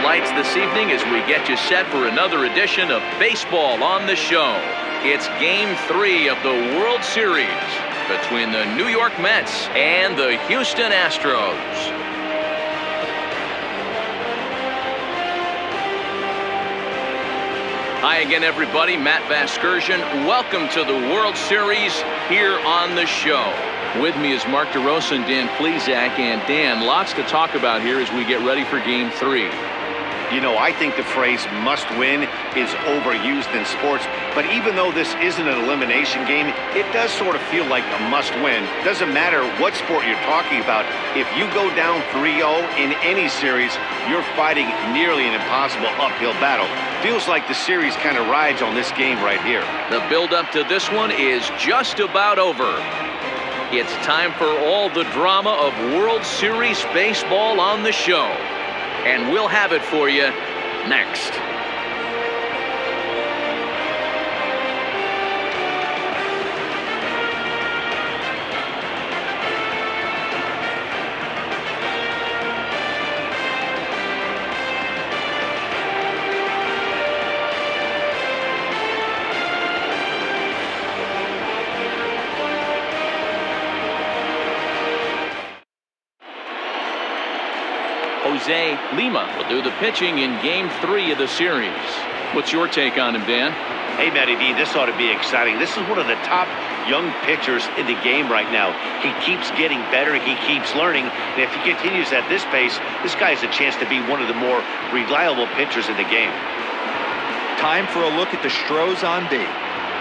lights this evening as we get you set for another edition of Baseball on the Show. It's Game 3 of the World Series between the New York Mets and the Houston Astros. Hi again, everybody. Matt Vasgersian. Welcome to the World Series here on the show. With me is Mark DeRosa and Dan Plesac. And Dan, lots to talk about here as we get ready for Game 3. You know, I think the phrase must win is overused in sports, but even though this isn't an elimination game, it does sort of feel like a must win. Doesn't matter what sport you're talking about. If you go down 3-0 in any series, you're fighting nearly an impossible uphill battle. Feels like the series kind of rides on this game right here. The build-up to this one is just about over. It's time for all the drama of World Series baseball on the show. And we'll have it for you next. Jose Lima will do the pitching in Game 3 of the series. What's your take on him, Dan? Hey, Matty D, this ought to be exciting. This is one of the top young pitchers in the game right now. He keeps getting better. He keeps learning. And if he continues at this pace, this guy has a chance to be one of the more reliable pitchers in the game. Time for a look at the Astros on B.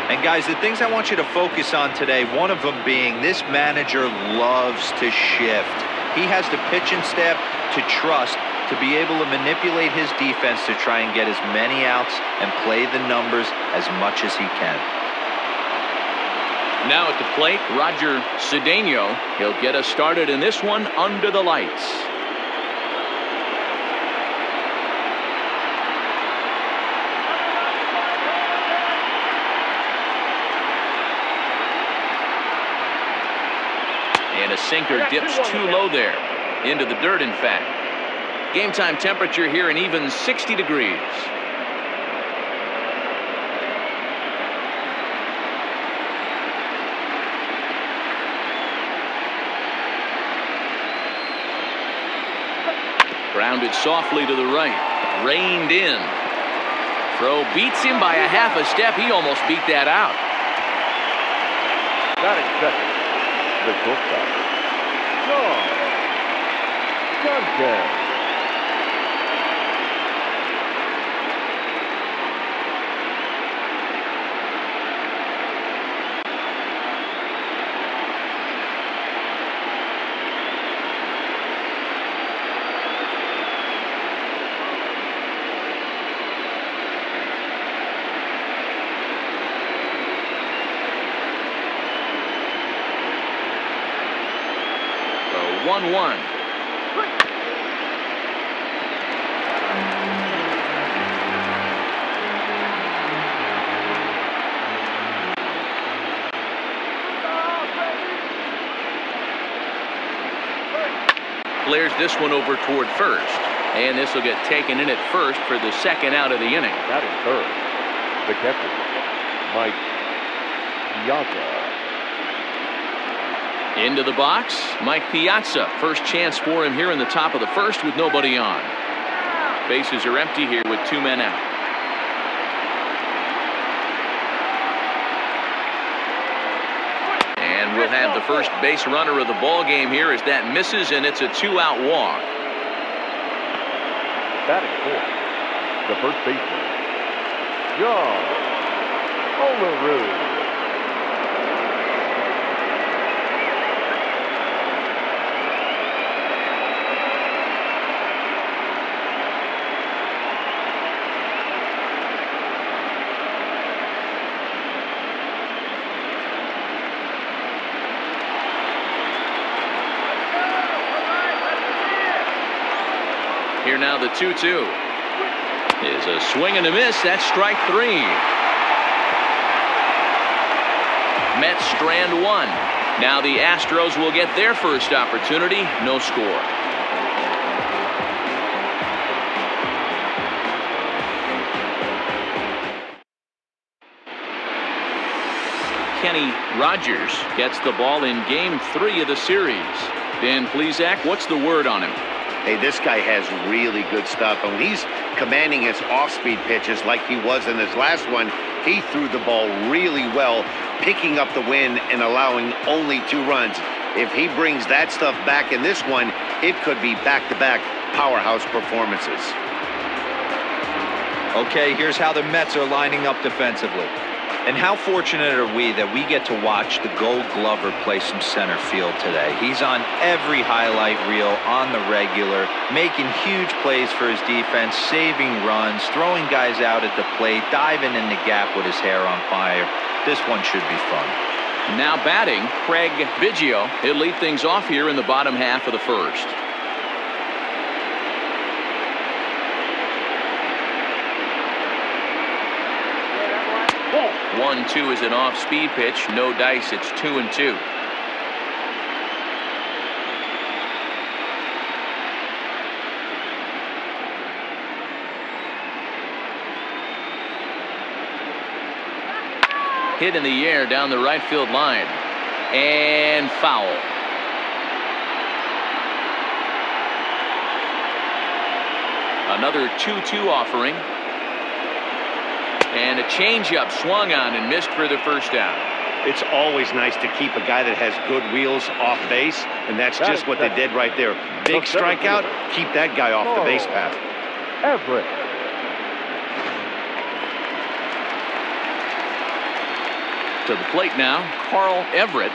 And guys, the things I want you to focus on today, one of them being this manager loves to shift. He has the pitching staff to trust to be able to manipulate his defense to try and get as many outs and play the numbers as much as he can. Now at the plate, Roger Cedeno. He'll get us started in this one under the lights. And a sinker dips too low there. Into the dirt, in fact. Game time temperature here an even 60 degrees. Grounded softly to the right. Reined in. Throw beats him by a half a step. He almost beat that out. Batting second, the shortstop, Johnson. The 1-1. Flares this one over toward first. And this will get taken in at first for the second out of the inning. Batting third, the catcher, Mike Piazza. Into the box, Mike Piazza. First chance for him here in the top of the first with nobody on. Bases are empty here with 2 men out. And we'll have the first base runner of the ball game here as that misses, and it's a 2-out walk. Batting fourth, the first baseman, John Olerud. Here now the 2-2 is a swing and a miss. That's strike 3. Mets strand 1. Now the Astros will get their first opportunity. No score. Kenny Rogers gets the ball in Game 3 of the series. Dan Plesac, what's the word on him? Hey, this guy has really good stuff. And when he's commanding his off-speed pitches like he was in his last one, he threw the ball really well, picking up the win and allowing only 2 runs. If he brings that stuff back in this one, it could be back-to-back powerhouse performances. Okay, here's how the Mets are lining up defensively. And how fortunate are we that we get to watch the Gold Glover play some center field today. He's on every highlight reel on the regular, making huge plays for his defense, saving runs, throwing guys out at the plate, diving in the gap with his hair on fire. This one should be fun. Now batting, Craig Biggio. He'll lead things off here in the bottom half of the first. 1-2 is an off-speed pitch. No dice. It's 2-2. Hit in the air down the right field line. And foul. Another 2-2 offering. And a changeup swung on and missed for the first down. It's always nice to keep a guy that has good wheels off base, and that's just what they did right there. Big strikeout, keep that guy off the base path. Everett. To the plate now, Carl Everett.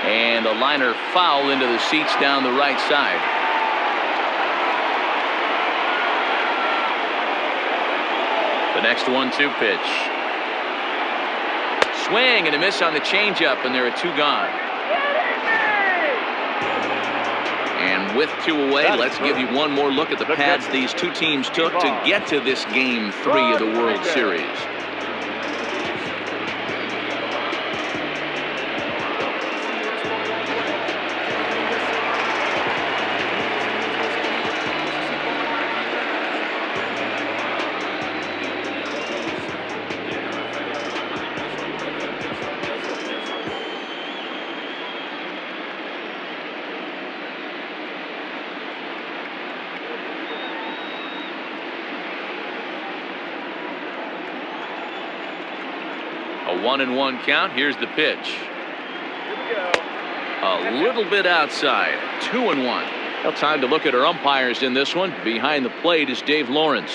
And a liner foul into the seats down the right side. The next 1-2 pitch. Swing and a miss on the changeup, and there are 2 gone. And with 2 away, let's give you one more look at the paths these 2 teams took to get to this Game 3 of the World Series. A 1-1 count. Here's the pitch. A little bit outside. 2-1. Well, time to look at our umpires in this one. Behind the plate is Dave Lawrence.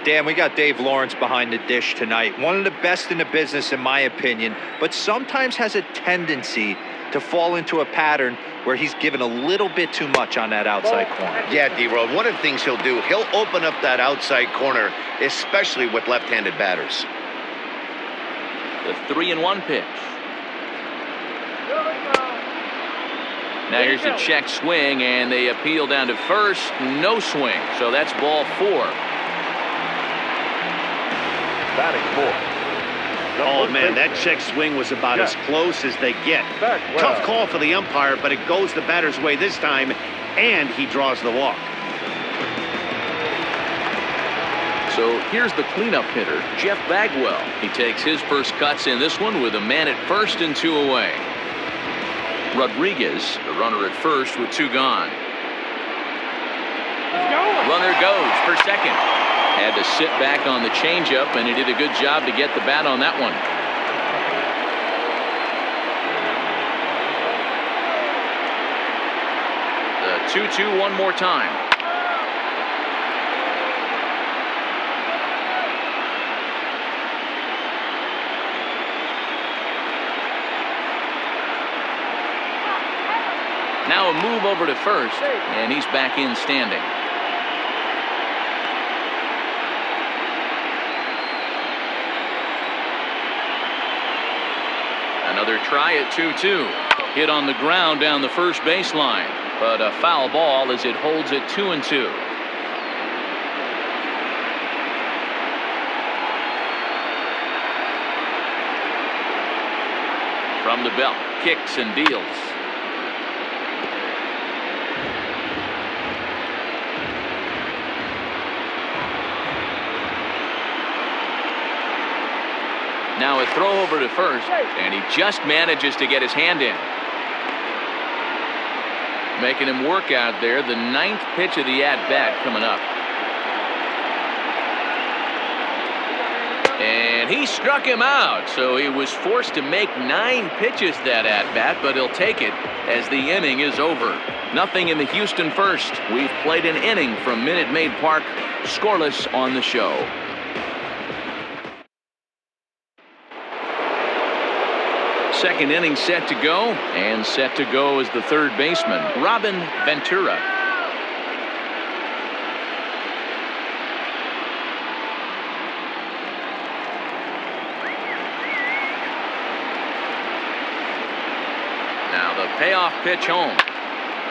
Dan, we got Dave Lawrence behind the dish tonight. One of the best in the business, in my opinion, but sometimes has a tendency to fall into a pattern where he's given a little bit too much on that outside corner. Yeah, D-Road, one of the things he'll do, he'll open up that outside corner, especially with left-handed batters. The 3-1 pitch. Now here's a check swing, and they appeal down to first. No swing, so that's ball 4. Batting 4. Oh, man, that check swing was about as close as they get. Tough call for the umpire, but it goes the batter's way this time, and he draws the walk. So here's the cleanup hitter, Jeff Bagwell. He takes his first cuts in this one with a man at first and 2 away. Rodriguez, the runner at first with 2 gone. Runner goes for second. Had to sit back on the changeup, and he did a good job to get the bat on that one. The 2-2 one more time. Now a move over to first, and he's back in standing. Another try at 2-2. Hit on the ground down the first baseline, but a foul ball as it holds it 2-2. From the belt, kicks and deals. Now a throw over to first, and he just manages to get his hand in. Making him work out there. The 9th pitch of the at-bat coming up. And he struck him out, so he was forced to make 9 pitches that at-bat, but he'll take it as the inning is over. Nothing in the Houston first. We've played an inning from Minute Maid Park. Scoreless on the show. Second inning set to go, and set to go is the third baseman, Robin Ventura. Now the payoff pitch home.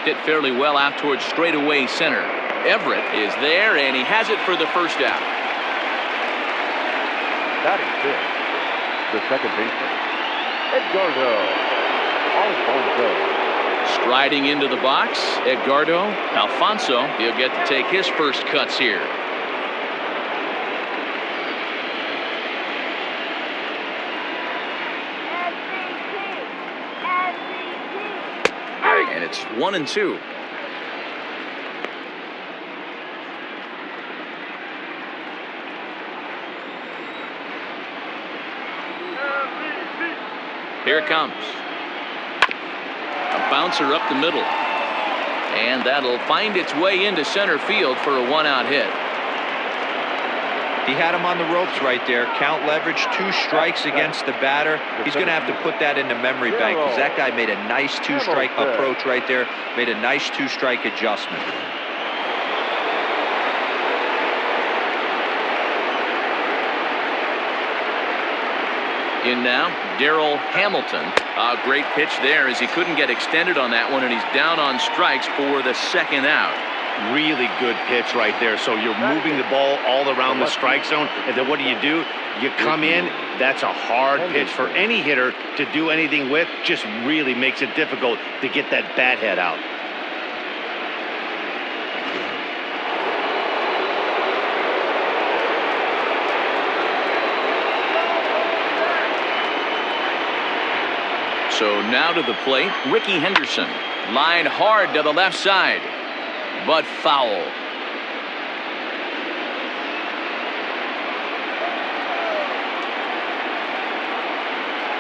Hit fairly well out towards straightaway center. Everett is there, and he has it for the first out. Batting fifth, the second baseman, Edgardo Alfonso. Striding into the box, Edgardo Alfonso. He'll get to take his first cuts here. And it's 1-2. Here it comes. A bouncer up the middle. And that'll find its way into center field for a 1-out hit. He had him on the ropes right there. Count leverage, 2 strikes against the batter. He's going to have to put that into memory bank because that guy made a nice 2-strike approach right there. Made a nice 2-strike adjustment. In now, Darrell Hamilton. A great pitch there as he couldn't get extended on that one, and he's down on strikes for the second out. Really good pitch right there. So you're moving the ball all around the strike zone, and then what do? You come in. That's a hard pitch for any hitter to do anything with. Just really makes it difficult to get that bat head out. So now to the plate, Ricky Henderson. Line hard to the left side, but foul.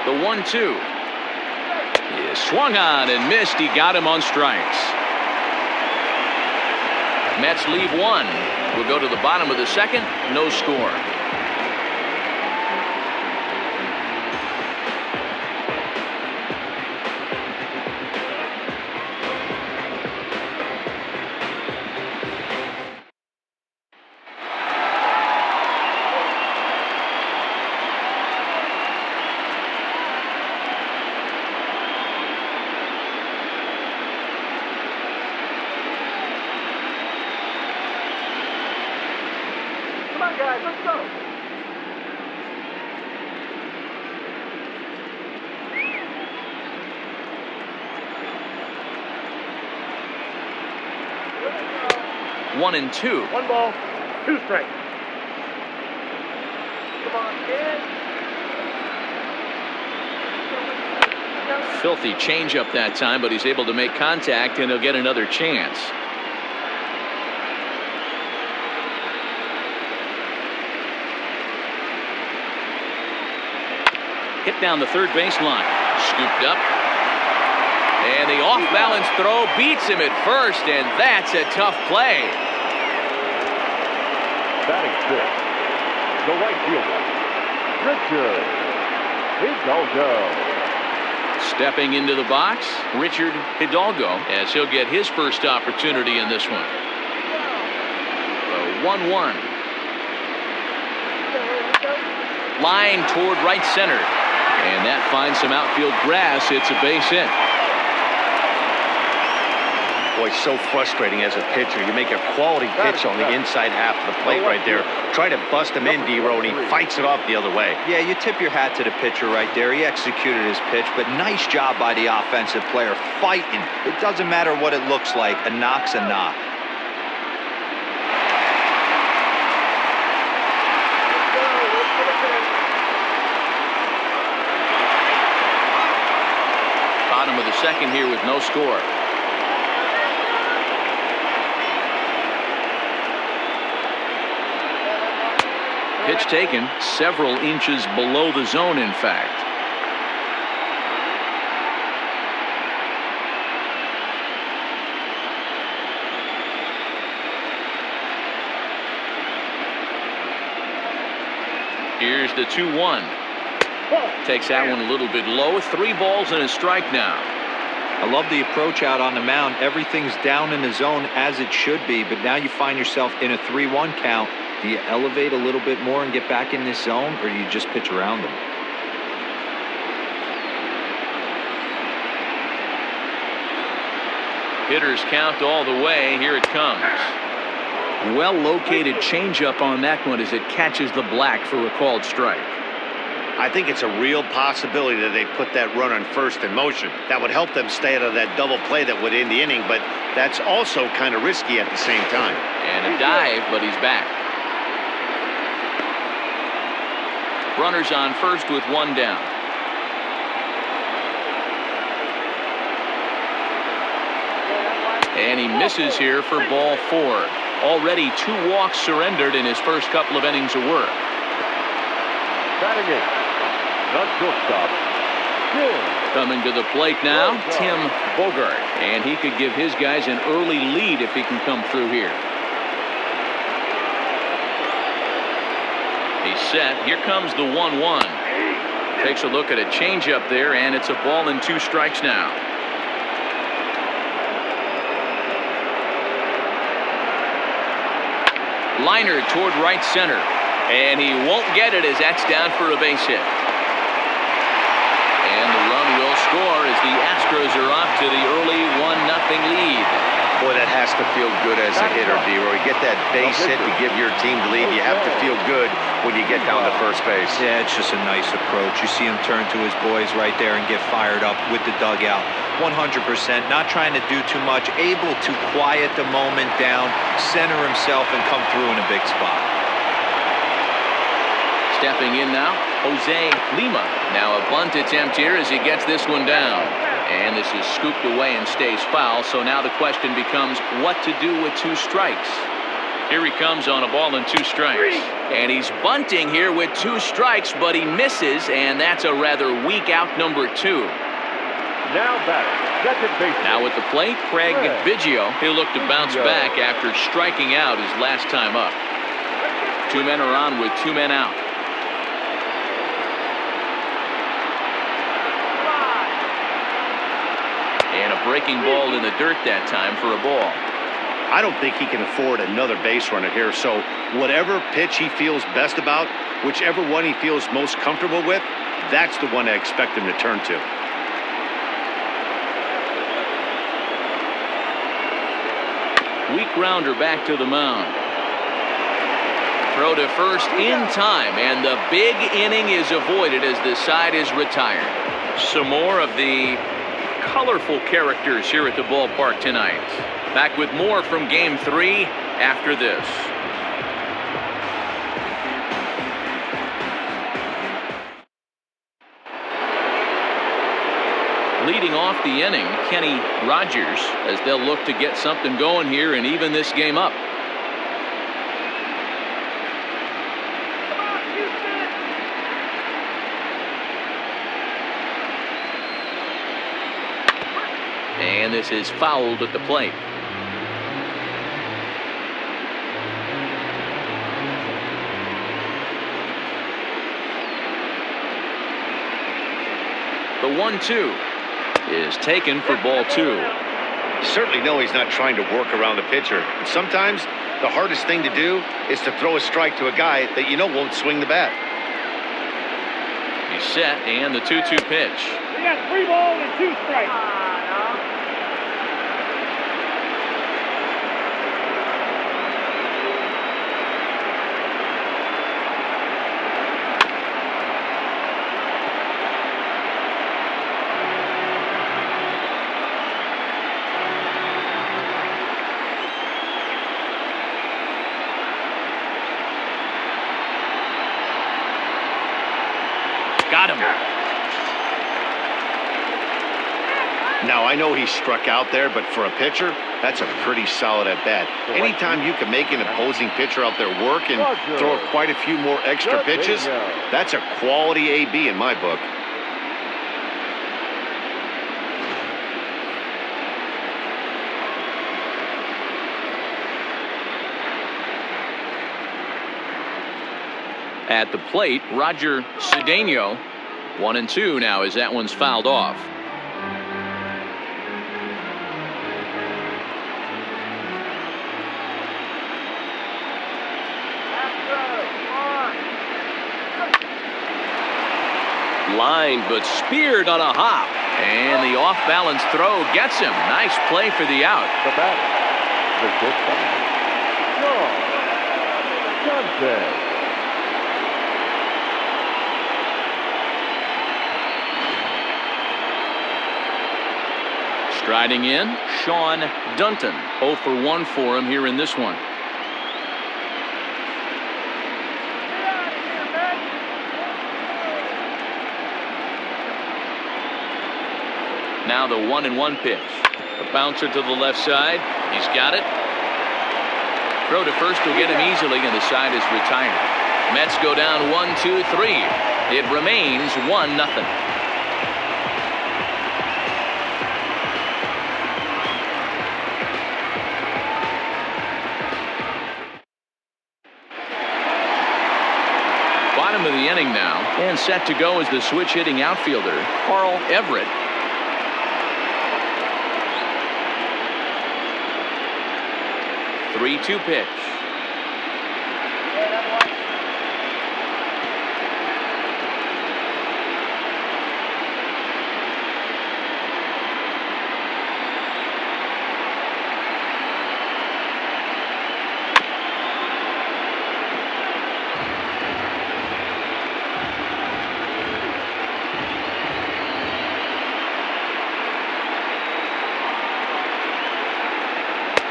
The 1-2 is swung on and missed. He got him on strikes. Mets leave 1. We'll go to the bottom of the second. No score. Guys, let's go. One and two. 1 ball, 2 strikes. Come on, kid. Filthy changeup that time, but he's able to make contact, and he'll get another chance. Hit down the third baseline. Scooped up. And the off-balance throw beats him at first, and that's a tough play. Batting fifth, the right fielder, Richard Hidalgo. Stepping into the box, Richard Hidalgo, as he'll get his first opportunity in this one. The 1-1. Line toward right center. And that finds some outfield grass. It's a base hit. Boy, so frustrating as a pitcher. You make a quality pitch on the inside half of the plate right there. Try to bust him in, D-Row, and he fights it off the other way. Yeah, you tip your hat to the pitcher right there. He executed his pitch, but nice job by the offensive player fighting. It doesn't matter what it looks like. A knock's a knock. bottom of the second here with no score. Pitch taken several inches below the zone, in fact. Here's the 2-1. Takes that one a little bit low. 3 balls and a strike now. I love the approach out on the mound. Everything's down in the zone as it should be, but now you find yourself in a 3-1 count. Do you elevate a little bit more and get back in this zone, or do you just pitch around them? Hitters count all the way. Here it comes. Well located changeup on that one as it catches the black for a called strike. I think it's a real possibility that they put that run on first in motion. That would help them stay out of that double play that would end the inning, but that's also kind of risky at the same time. And a dive, but he's back. Runners on first with 1 down. And he misses here for ball 4. Already 2 walks surrendered in his first couple of innings of work. Batting in, the shortstop, Tim. Coming to the plate now, Tim Bogart. And he could give his guys an early lead if he can come through here. He's set. Here comes the 1-1. Takes a look at a changeup there, and it's a ball and 2 strikes now. Liner toward right center, and he won't get it as that's down for a base hit. And the run will score as the Astros are off to the early 1-0 lead. Boy, that has to feel good as a hitter, D-Roy. Get that base hit to give your team the lead. You have to feel good when you get down to first base. Yeah, it's just a nice approach. You see him turn to his boys right there and get fired up with the dugout. 100%, not trying to do too much, able to quiet the moment down, center himself, and come through in a big spot. Stepping in now, Jose Lima. Now a bunt attempt here as he gets this one down. And this is scooped away and stays foul, so now the question becomes what to do with 2 strikes. Here he comes on a ball and 2 strikes. And he's bunting here with 2 strikes, but he misses, and that's a rather weak out number 2. Now batting, second base. Now at the plate, Craig Biggio. He'll look to bounce back after striking out his last time up. 2 men are on with 2 men out. And a breaking ball in the dirt that time for a ball. I don't think he can afford another base runner here, so whatever pitch he feels best about, whichever one he feels most comfortable with, that's the one I expect him to turn to. Weak grounder back to the mound. Throw to first in time, and the big inning is avoided as the side is retired. Some more of the colorful characters here at the ballpark tonight. Back with more from Game 3 after this. Leading off the inning, Kenny Rogers, as they'll look to get something going here and even this game up. And this is fouled at the plate. The 1-2 is taken for ball 2. You certainly know he's not trying to work around the pitcher. And sometimes the hardest thing to do is to throw a strike to a guy that you know won't swing the bat. He's set, and the 2-2 pitch. We got 3 balls and 2 strikes. Got him. Now, I know he struck out there, but for a pitcher, that's a pretty solid at-bat. Anytime you can make an opposing pitcher out there work and throw quite a few more extra pitches, that's a quality AB in my book. At the plate, Roger Cedeno. 1-2 now as that one's fouled off. Lined but speared on a hop. And the off-balance throw gets him. Nice play for the out. The batter, the Johnson. Striding in, Sean Dunton. 0 for 1 for him here in this one. Now the 1-1 pitch. A bouncer to the left side. He's got it. Throw to first will get him easily, and the side is retired. Mets go down 1-2-3. It remains 1-0. Bottom of the inning now, and set to go is the switch hitting outfielder, Carl Everett. Three-two pitch.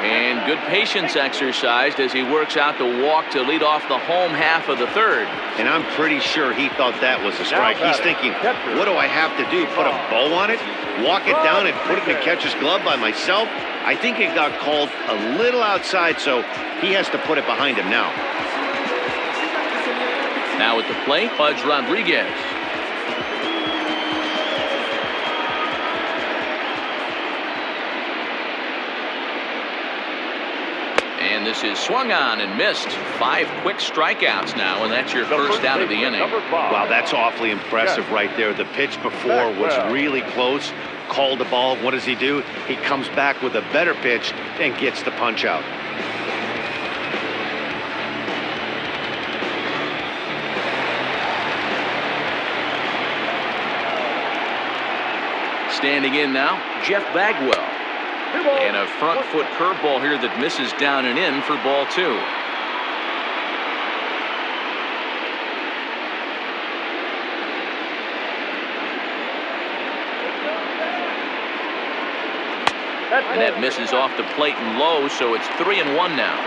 And good patience exercised as he works out the walk to lead off the home half of the third. And I'm pretty sure he thought that was a strike. He's thinking, what do I have to do? Put a bow on it? Walk it down and put it in the catcher's glove by myself? I think it got called a little outside, so he has to put it behind him now. Now at the plate, Pudge Rodriguez. And this is swung on and missed. 5 quick strikeouts now, and that's your first out of the inning. Wow, that's awfully impressive right there. The pitch before was really close. Called the ball. What does he do? He comes back with a better pitch and gets the punch out. Standing in now, Jeff Bagwell. And a front foot curveball here that misses down and in for ball 2. And that misses off the plate and low, so it's 3-1 now.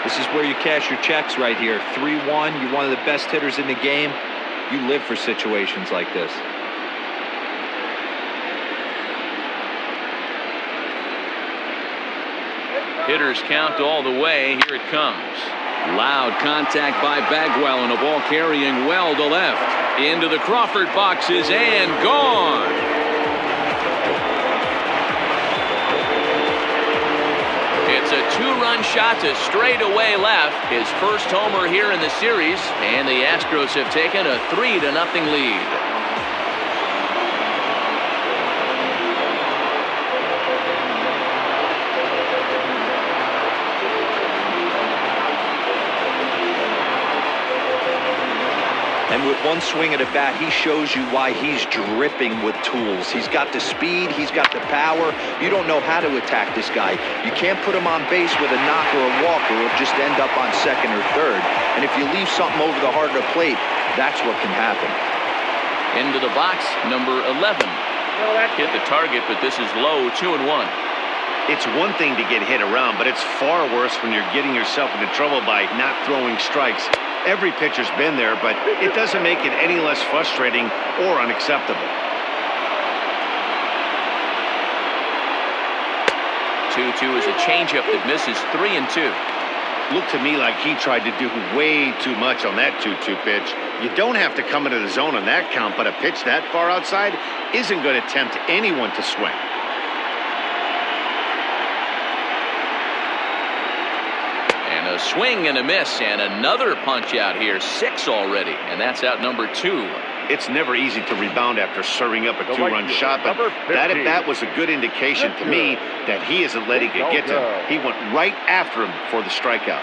This is where you cash your checks right here. 3-1, you're one of the best hitters in the game. You live for situations like this. Hitters count all the way. Here it comes. Loud contact by Bagwell, and a ball carrying well to left. Into the Crawford boxes and gone. It's a 2-run shot to straightaway left. His first homer here in the series, and the Astros have taken a 3-0 lead. And with one swing at a bat, he shows you why he's dripping with tools. He's got the speed, he's got the power. You don't know how to attack this guy. You can't put him on base with a knock or a walk, or he'll just end up on second or third. And if you leave something over the heart of the plate, that's what can happen. Into the box, number 11. Hit the target, but this is low, 2-1. It's one thing to get hit around, but it's far worse when you're getting yourself into trouble by not throwing strikes. Every pitcher's been there, but it doesn't make it any less frustrating or unacceptable. 2-2 is a changeup that misses 3-2. Looked to me like he tried to do way too much on that 2-2 pitch. You don't have to come into the zone on that count, but a pitch that far outside isn't going to tempt anyone to swing. And a swing and a miss, and another punch out here. 6 already, and that's out number 2. It's never easy to rebound after serving up a 2-run shot, but that at bat was a good indication to me that he isn't letting it get to him. He went right after him for the strikeout.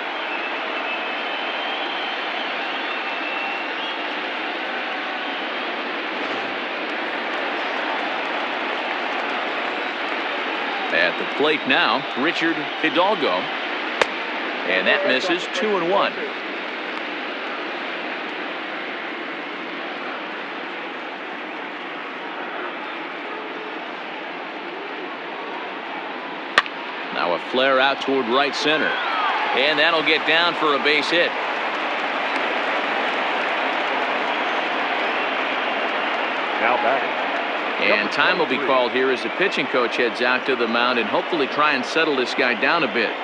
At the plate now, Richard Hidalgo. And that misses 2-1. Now a flare out toward right center. And that'll get down for a base hit. Now batting. And time will be called here as the pitching coach heads out to the mound and hopefully try and settle this guy down a bit.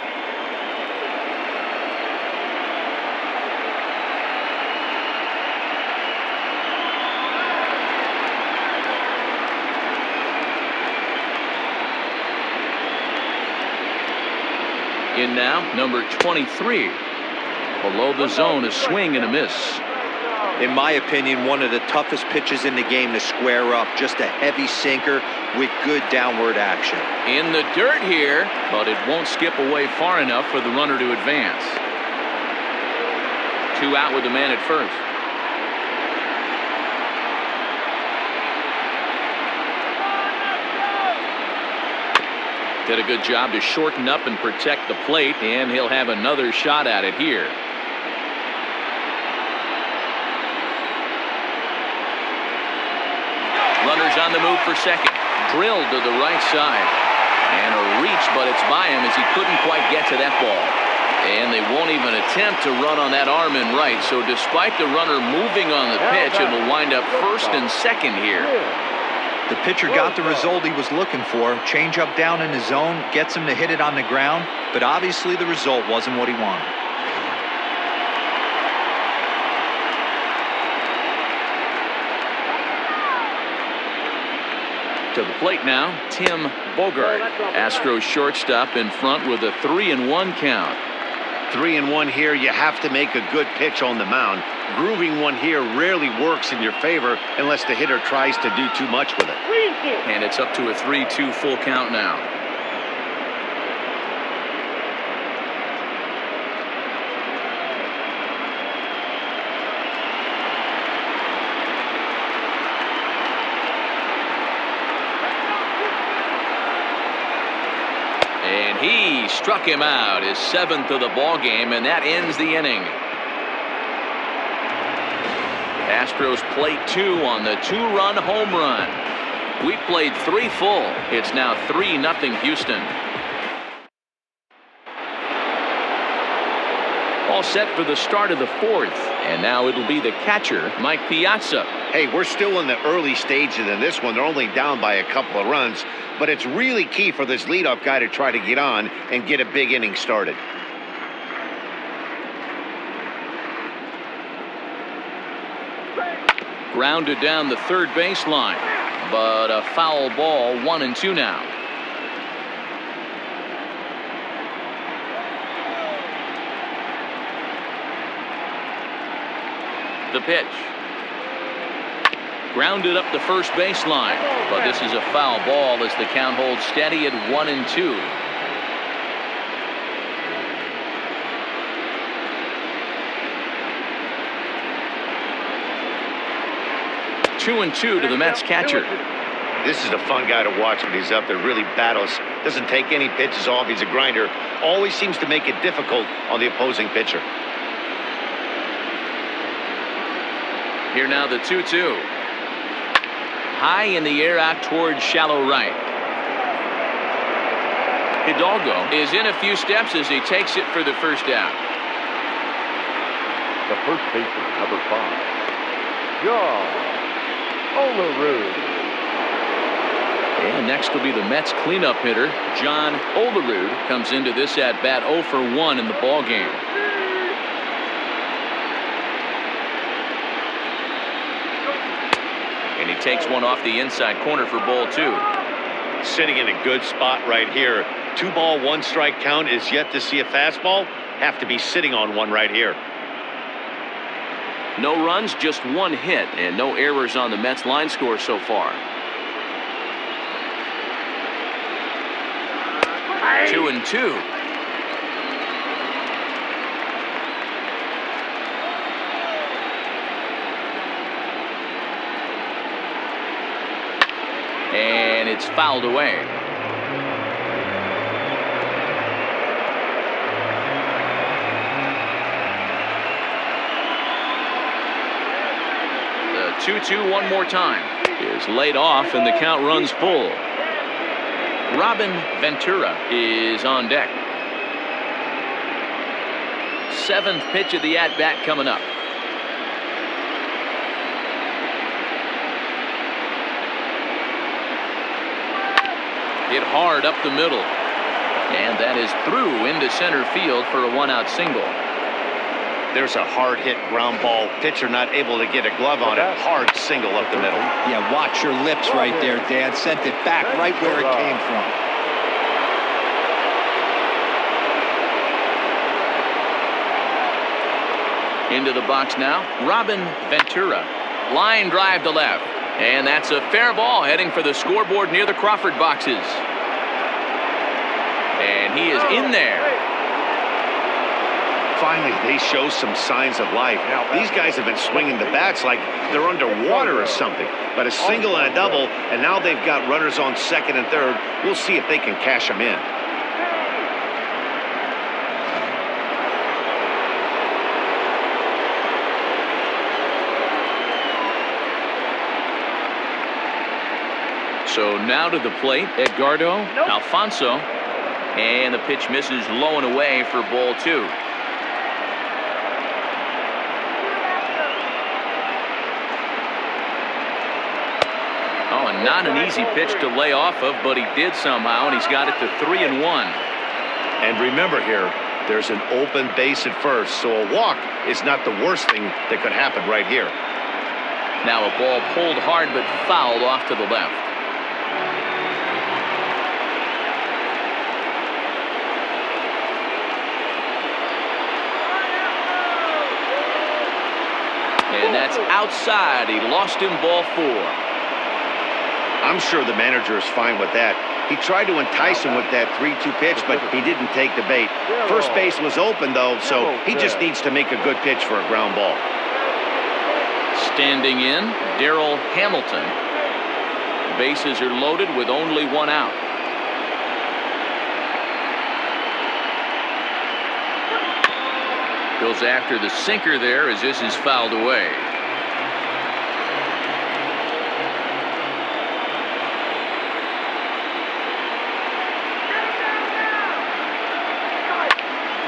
In now, number 23. Below the zone, a swing and a miss. In my opinion, one of the toughest pitches in the game to square up. Just a heavy sinker with good downward action. In the dirt here, but it won't skip away far enough for the runner to advance. 2 out with the man at first. Did a good job to shorten up and protect the plate, and he'll have another shot at it here. Runners on the move for second. Drilled to the right side. And a reach, but it's by him as he couldn't quite get to that ball. And they won't even attempt to run on that arm in right. So despite the runner moving on the pitch, it will wind up first and second here. The pitcher got the result he was looking for. Change up down in the zone, gets him to hit it on the ground, but obviously the result wasn't what he wanted. To the plate now, Tim Bogart. Astros shortstop in front with a 3-1 count. 3-1 here. You have to make a good pitch on the mound. Grooving one here rarely works in your favor unless the hitter tries to do too much with it. And it's up to a 3-2 full count now. And he struck him out, his 7th of the ball game, and that ends the inning. Astros plate 2 on the 2-run home run. We played 3 full. It's now 3-0 Houston. All set for the start of the 4th, and now it'll be the catcher, Mike Piazza. Hey, we're still in the early stages in this one. They're only down by a couple of runs, but it's really key for this leadoff guy to try to get on and get a big inning started. Grounded down the third baseline, but a foul ball, 1-2 now. The pitch. Grounded up the first baseline, but this is a foul ball as the count holds steady at 1-2. Two and two to the Mets catcher. This is a fun guy to watch when he's up there. Really battles. Doesn't take any pitches off. He's a grinder. Always seems to make it difficult on the opposing pitcher. Here now the 2-2. High in the air out towards shallow right. Hidalgo is in a few steps as he takes it for the first out. The first baseman, number 5, John Olerud. And next will be the Mets cleanup hitter, John Olerud, comes into this at bat 0 for 1 in the ball game. And he takes one off the inside corner for ball 2. Sitting in a good spot right here. 2 ball, 1 strike count is yet to see a fastball. Have to be sitting on one right here. No runs, just 1 hit, and no errors on the Mets line score so far. 2-2. And it's fouled away. The 2-2 one more time is laid off, and the count runs full. Robin Ventura is on deck. 7th pitch of the at-bat coming up. Hit hard up the middle. And that is through into center field for a 1-out single. There's a hard hit ground ball. Pitcher not able to get a glove on it. Hard single up the middle. Yeah, watch your lips right there, Dan. Sent it back right where it came from. Into the box now, Robin Ventura. Line drive to left. And that's a fair ball heading for the scoreboard near the Crawford boxes. And he is in there. Finally, they show some signs of life. These guys have been swinging the bats like they're underwater or something. But a single and a double, and now they've got runners on second and third. We'll see if they can cash them in. So now to the plate, Edgardo Alfonso. And the pitch misses low and away for ball 2. Oh, and not an easy pitch to lay off of, but he did somehow, and he's got it to 3-1. And remember here, there's an open base at first, so a walk is not the worst thing that could happen right here. Now a ball pulled hard but fouled off to the left. And that's outside. He lost him, ball 4. I'm sure the manager is fine with that. He tried to entice him with that 3-2 pitch, but he didn't take the bait. First base was open, though, so he just needs to make a good pitch for a ground ball. Standing in, Darrell Hamilton. Bases are loaded with only 1 out. Goes after the sinker there as this is fouled away.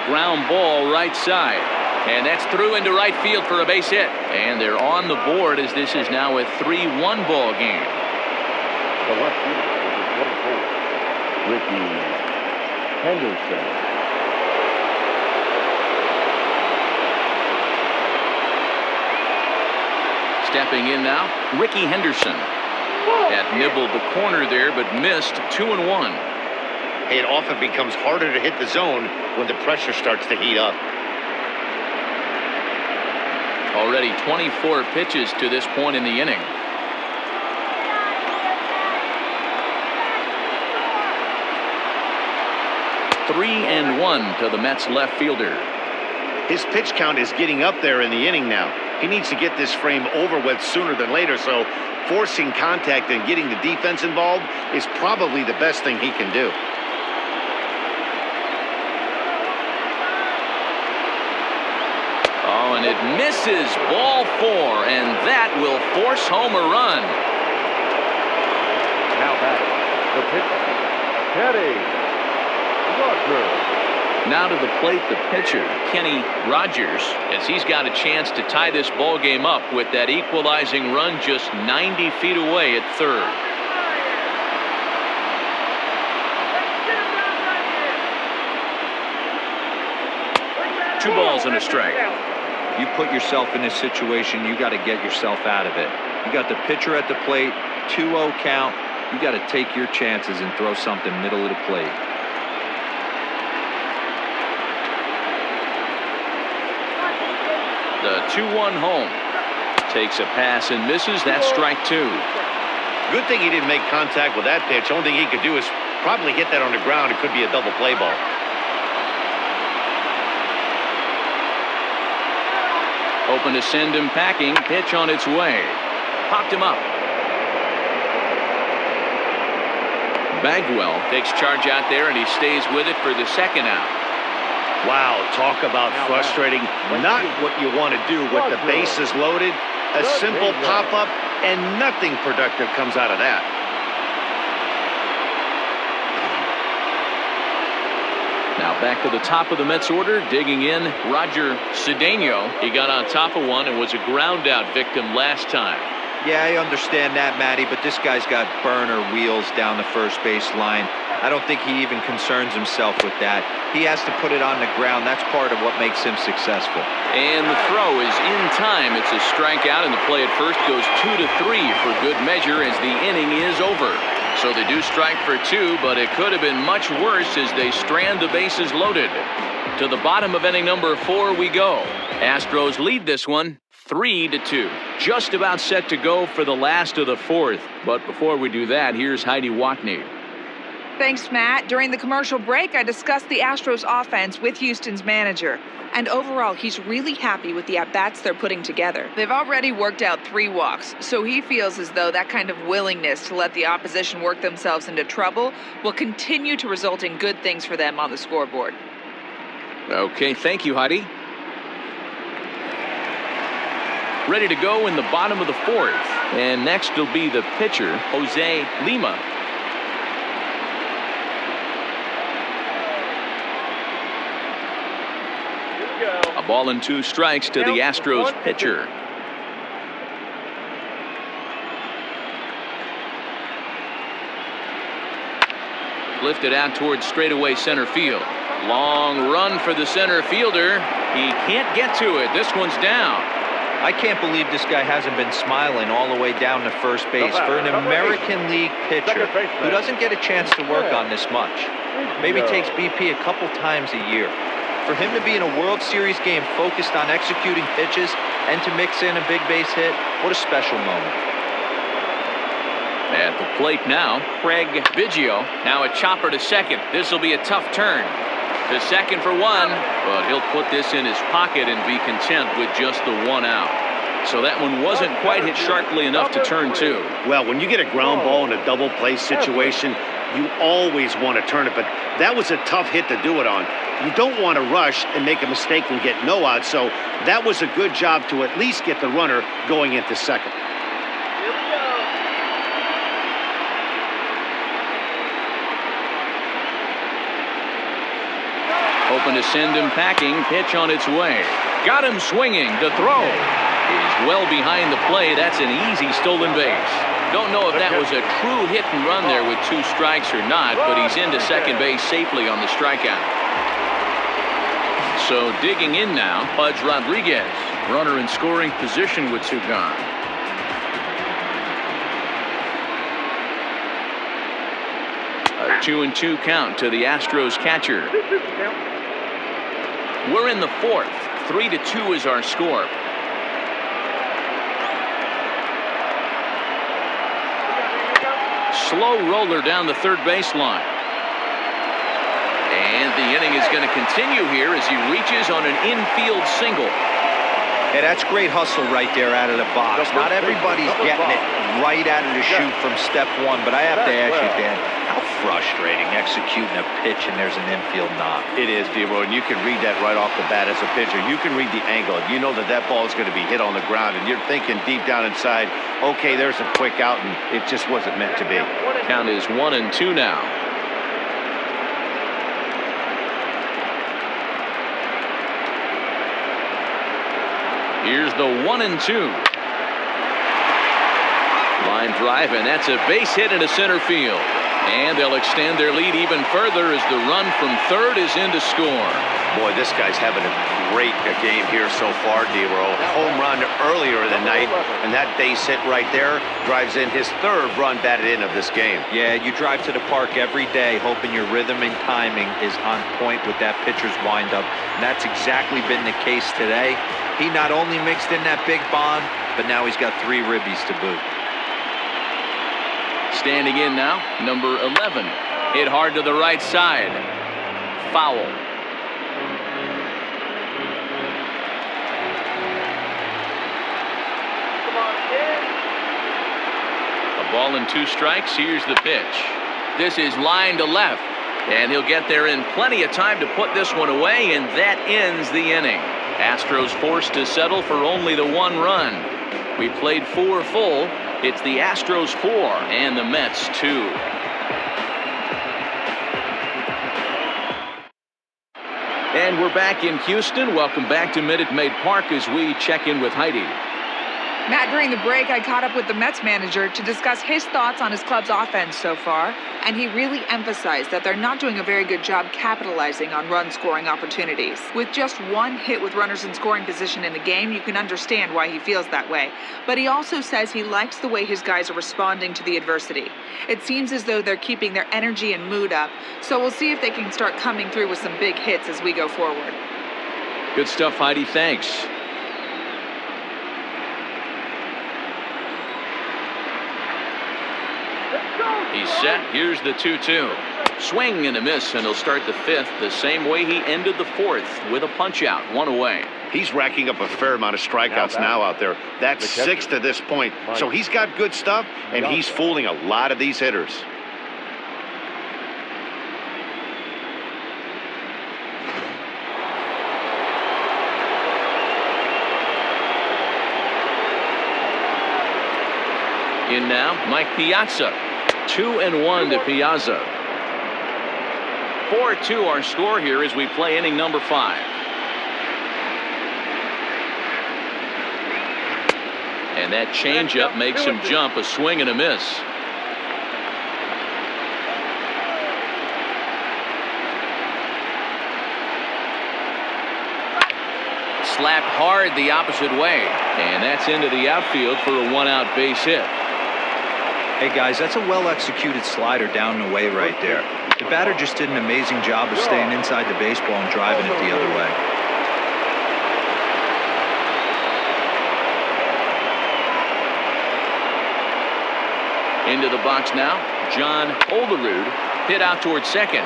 Ground ball right side. And that's through into right field for a base hit. And they're on the board as this is now a 3-1 ball game. The left fielder is 24, Ricky Henderson. Stepping in now, Ricky Henderson. Had nibbled the corner there, but missed 2-1. It often becomes harder to hit the zone when the pressure starts to heat up. Already 24 pitches to this point in the inning. Three and 1 to the Mets left fielder. His pitch count is getting up there in the inning now. He needs to get this frame over with sooner than later, so forcing contact and getting the defense involved is probably the best thing he can do. Oh, and it misses, ball 4, and that will force home a run. Now back, the pitcher, Kenny Rogers. Now to the plate, the pitcher, Kenny Rogers, as he's got a chance to tie this ball game up with that equalizing run just 90 feet away at third. 2 balls and a strike. You put yourself in this situation, you got to get yourself out of it. You got the pitcher at the plate, 2-0 count. You got to take your chances and throw something middle of the plate. The 2-1 home. Takes a pass and misses. That's strike 2. Good thing he didn't make contact with that pitch. Only thing he could do is probably hit that on the ground. It could be a double play ball. Open to send him packing. Pitch on its way. Popped him up. Bagwell takes charge out there, and he stays with it for the second out. Wow, talk about frustrating. Not what you want to do with the bases loaded. A simple pop-up, and nothing productive comes out of that. Now back to the top of the Mets order, digging in, Roger Cedeno. He got on top of one and was a ground-out victim last time. Yeah, I understand that, Matty, but this guy's got burner wheels down the first base line. I don't think he even concerns himself with that. He has to put it on the ground. That's part of what makes him successful. And the throw is in time. It's a strikeout, and the play at first goes 2-3 for good measure as the inning is over. So they do strike for 2, but it could have been much worse as they strand the bases loaded. To the bottom of inning number 4 we go. Astros lead this one 3-2. Just about set to go for the last of the 4th. But before we do that, here's Heidi Watney. Thanks, Matt. During the commercial break, I discussed the Astros offense with Houston's manager. And overall, he's really happy with the at-bats they're putting together. They've already worked out 3 walks, so he feels as though that kind of willingness to let the opposition work themselves into trouble will continue to result in good things for them on the scoreboard. Okay, thank you, Heidi. Ready to go in the bottom of the 4th. And next will be the pitcher, Jose Lima. A ball and 2 strikes to the Astros pitcher. Lifted out towards straightaway center field. Long run for the center fielder. He can't get to it. This one's down. I can't believe this guy hasn't been smiling all the way down to first base. For an American League pitcher who doesn't get a chance to work on this much, maybe takes BP a couple times a year. For him to be in a World Series game focused on executing pitches and to mix in a big base hit, what a special moment. At the plate now, Craig Biggio. Now a chopper to second. This will be a tough turn. To second for 1, but he'll put this in his pocket and be content with just the 1 out. So that one wasn't quite hit sharply enough to turn 2. Well, when you get a ground ball in a double play situation, you always want to turn it, but that was a tough hit to do it on. You don't want to rush and make a mistake and get no out, so that was a good job to at least get the runner going into second. Open to send him packing. Pitch on its way. Got him swinging. The throw is well behind the play. That's an easy stolen base. Don't know if that was a true hit and run there with 2 strikes or not, but he's into second base safely on the strikeout. So digging in now, Pudge Rodriguez. Runner in scoring position with 2 gone. A 2-2 count to the Astros catcher. We're in the 4th. 3-2 is our score. Slow roller down the third baseline. And the inning is going to continue here as he reaches on an infield single. Yeah, that's great hustle right there out of the box. Not everybody's getting it right out of the chute from step 1, but I have to ask you, Dan, how frustrating executing a pitch and there's an infield knock. It is, D-Roy, and you can read that right off the bat as a pitcher. You can read the angle. You know that that ball is going to be hit on the ground, and you're thinking deep down inside, okay, there's a quick out, and it just wasn't meant to be. Count is 1-2 now. Here's the 1-2. Line drive, and that's a base hit into center field. And they'll extend their lead even further as the run from third is in to score. Boy, this guy's having a great game here so far, D-Roll. Home run earlier in the night, and that base hit right there drives in his third run batted in of this game. Yeah, you drive to the park every day hoping your rhythm and timing is on point with that pitcher's windup, and that's exactly been the case today. He not only mixed in that big bomb, but now he's got 3 ribbies to boot. Standing in now, number 11. Hit hard to the right side. Foul. A ball and 2 strikes. Here's the pitch. This is line to left. And he'll get there in plenty of time to put this one away, and that ends the inning. Astros forced to settle for only the 1 run. We played 4 full. It's the Astros 4 and the Mets 2. And we're back in Houston. Welcome back to Minute Maid Park as we check in with Heidi. Matt, during the break, I caught up with the Mets manager to discuss his thoughts on his club's offense so far, and he really emphasized that they're not doing a very good job capitalizing on run-scoring opportunities. With just 1 hit with runners in scoring position in a game, you can understand why he feels that way. But he also says he likes the way his guys are responding to the adversity. It seems as though they're keeping their energy and mood up, so we'll see if they can start coming through with some big hits as we go forward. Good stuff, Heidi. Thanks. He's set. Here's the 2-2. Swing and a miss, and he'll start the 5th the same way he ended the 4th with a punch-out, 1 away. He's racking up a fair amount of strikeouts now out there. That's 6 to this point. So he's got good stuff, and he's fooling a lot of these hitters. In now, Mike Piazza. 2-1 to Piazza. 4-2 our score here as we play inning number 5. And that changeup makes him jump, a swing and a miss. Slapped hard the opposite way, and that's into the outfield for a 1-out base hit. Hey guys, that's a well-executed slider down and away right there. The batter just did an amazing job of staying inside the baseball and driving it the other way. Into the box now, John Olerud hit out towards second.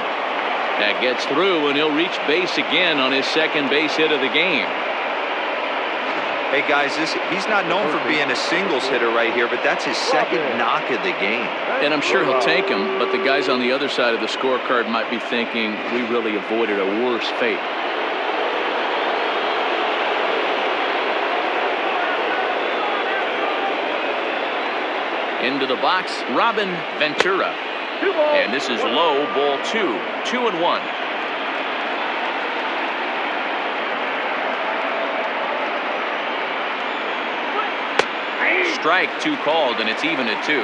That gets through, and he'll reach base again on his second base hit of the game. Hey guys, he's not known for being a singles hitter right here, but that's his 2nd knock of the game. And I'm sure he'll take him, but the guys on the other side of the scorecard might be thinking we really avoided a worse fate. Into the box, Robin Ventura. And this is low, ball 2, 2-1. Strike 2 called, and it's even at 2.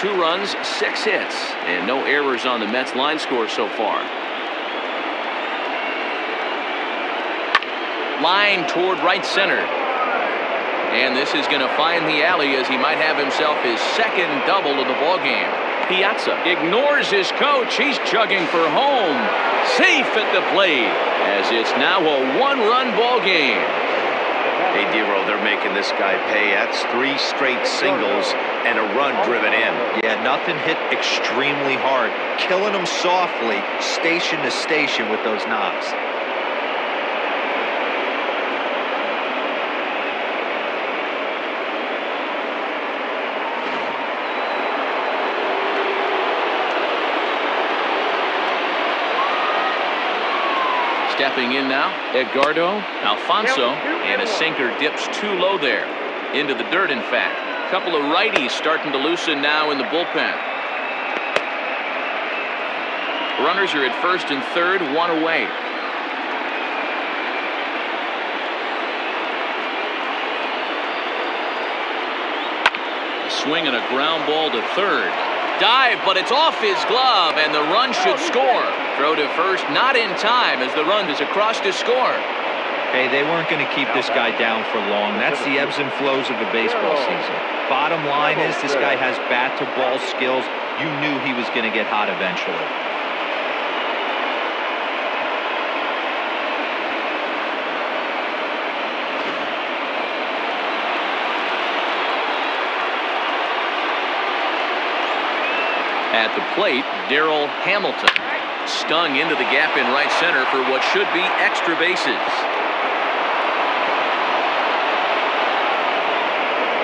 2 runs, 6 hits, and no errors on the Mets line score so far. Line toward right center. And this is going to find the alley as he might have himself his 2nd double of the ballgame. Piazza ignores his coach. He's chugging for home. Safe at the plate as it's now a 1-run ball game. Hey, D-Roll, they're making this guy pay. That's 3 straight singles and a run driven in. Yeah, nothing hit extremely hard. Killing him softly, station to station with those knocks. Stepping in now, Edgardo Alfonso, and a sinker dips too low there. Into the dirt, in fact. Couple of righties starting to loosen now in the bullpen. Runners are at 1st and 3rd, 1 away. Swing and a ground ball to 3rd. dive, but it's off his glove, and the run should score. Throw to first, not in time, as the run is across to score. Hey, they weren't going to keep this guy down for long. That's the ebbs and flows of a baseball season. Bottom line is this guy has bat-to-ball skills. You knew he was going to get hot eventually. At the plate, Darrell Hamilton. Stung into the gap in right center for what should be extra bases.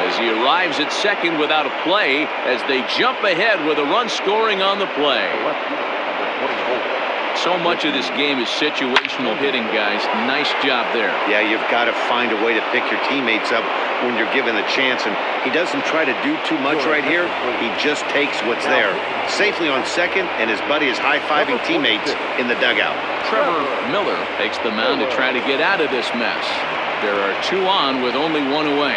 As he arrives at second without a play, as they jump ahead with a run scoring on the play. So much of this game is situational hitting, guys. Nice job there. Yeah, you've got to find a way to pick your teammates up when you're given the chance, and he doesn't try to do too much right here. He just takes what's there. Safely on second, and his buddy is high-fiving teammates in the dugout. Trevor Miller takes the mound to try to get out of this mess. There are two on with only one away.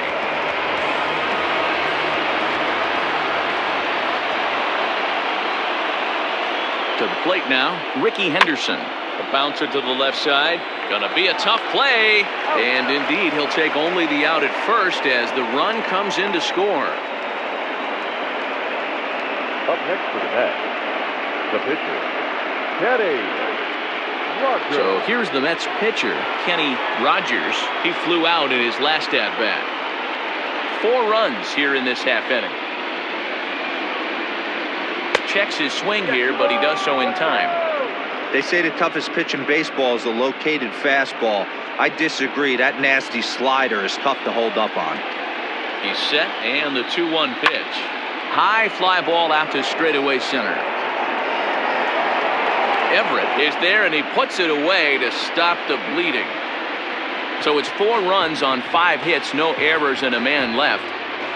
To the plate now, Ricky Henderson. A bouncer to the left side. Gonna be a tough play. And indeed, he'll take only the out at first as the run comes in to score. Up next for the Mets, the pitcher, Kenny Rogers. So here's the Mets pitcher, Kenny Rogers. He flew out in his last at-bat. 4 runs here in this half inning. Checks his swing here, but he does so in time. They say the toughest pitch in baseball is a located fastball. I disagree. That nasty slider is tough to hold up on. He's set, and the 2-1 pitch. High fly ball out to straightaway center. Everett is there, and he puts it away to stop the bleeding. So it's 4 runs on 5 hits, no errors, and a man left.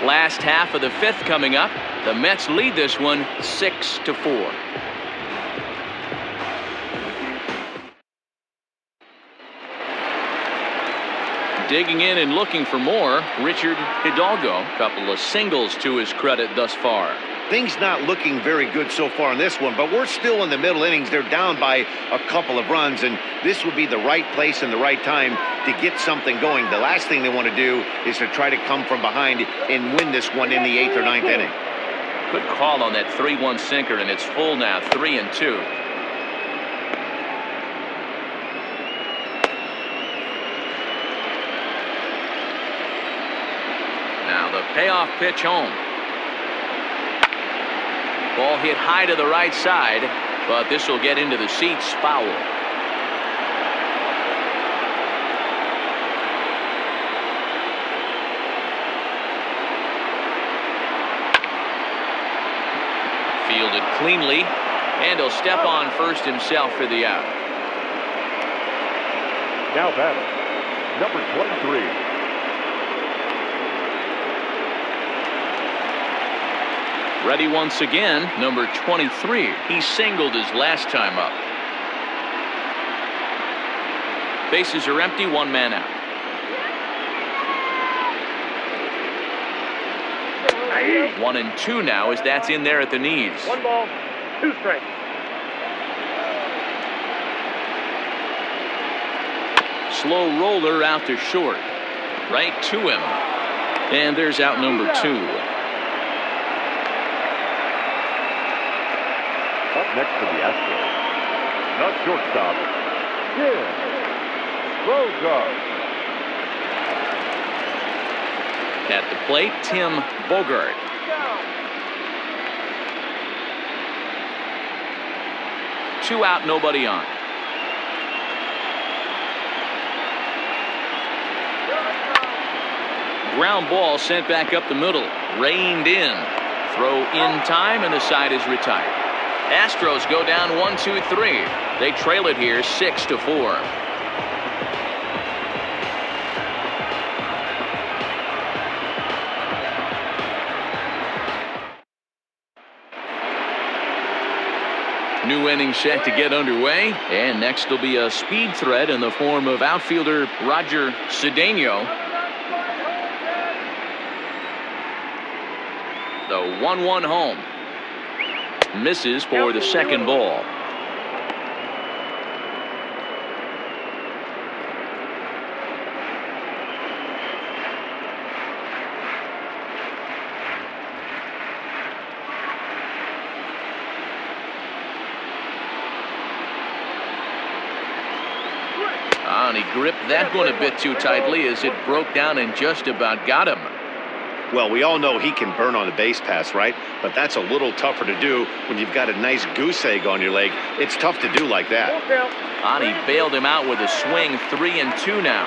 Last half of the 5th coming up. The Mets lead this one 6-4. Digging in and looking for more, Richard Hidalgo. Couple of singles to his credit thus far. Things not looking very good so far in this one, but we're still in the middle innings. They're down by a couple of runs, and this would be the right place and the right time to get something going. The last thing they want to do is to try to come from behind and win this one in the 8th or 9th inning. Good call on that 3-1 sinker, and it's full now, 3-2. Now the payoff pitch home. Ball hit high to the right side, but this will get into the seats, foul. Fielded cleanly, and he'll step on first himself for the out. Now batting, number 23. Ready once again, number 23. He singled his last time up. Bases are empty, 1 man out. Hey. 1-2 now as that's in there at the knees. 1 ball, 2 strikes. Slow roller out to short. Right to him. And there's out number 2. Up next for the Astros, the shortstop, Tim Bogart. At the plate, Tim Bogart. Two out, nobody on. Ground ball sent back up the middle. Reined in. Throw in time, and the side is retired. Astros go down 1-2-3. They trail it here 6-4. New inning set to get underway, and next will be a speed threat in the form of outfielder Roger Cedeno. The 1-1 home. misses for the second ball. And he gripped that one a bit too tightly as it broke down and just about got him. Well, we all know he can burn on the base pass, right? But that's a little tougher to do when you've got a nice goose egg on your leg. It's tough to do like that. And he bailed him out with a swing. 3-2 now.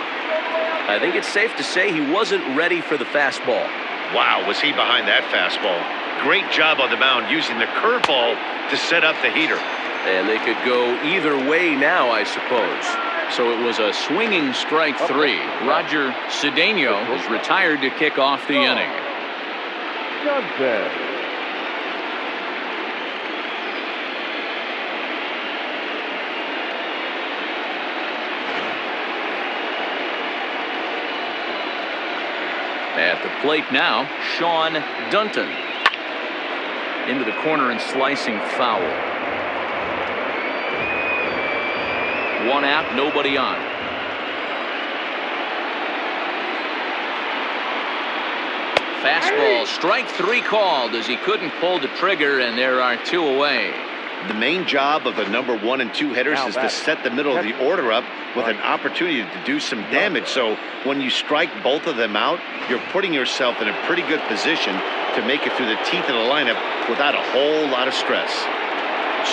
I think it's safe to say he wasn't ready for the fastball. Wow, was he behind that fastball. Great job on the mound using the curveball to set up the heater. And they could go either way now, I suppose. So it was a swinging strike 3. Roger Cedeno is retired to kick off the inning. Johnson. At the plate now, Sean Dunton. Into the corner and slicing foul. 1 out, nobody on. Fastball, strike 3 called as he couldn't pull the trigger, and there are 2 away. The main job of the number 1 and 2 hitters is to set the middle of the order up with an opportunity to do some damage. So when you strike both of them out, you're putting yourself in a pretty good position to make it through the teeth of the lineup without a whole lot of stress.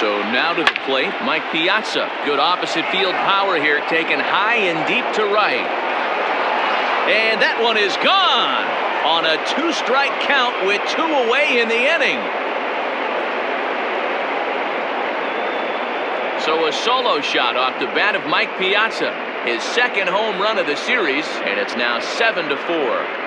So now to the plate, Mike Piazza. Good opposite field power here, taken high and deep to right. And that one is gone on a 2-strike count with 2 away in the inning. So a solo shot off the bat of Mike Piazza. His second home run of the series, and it's now 7-4.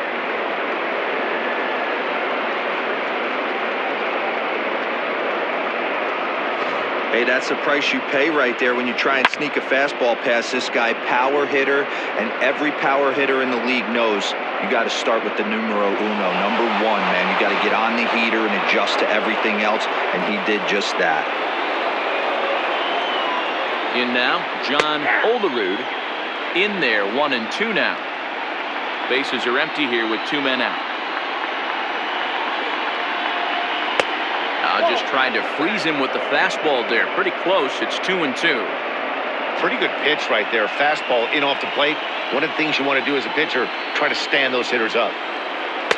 Hey, that's the price you pay right there when you try and sneak a fastball past this guy. Power hitter, and every power hitter in the league knows you got to start with the numero uno, number 1, man. You got to get on the heater and adjust to everything else, and he did just that. In now, John Olerud. In there, 1-2 now. Bases are empty here with 2 men out. Just tried to freeze him with the fastball there. Pretty close. It's 2-2. Pretty good pitch right there. Fastball in off the plate. One of the things you want to do as a pitcher, try to stand those hitters up.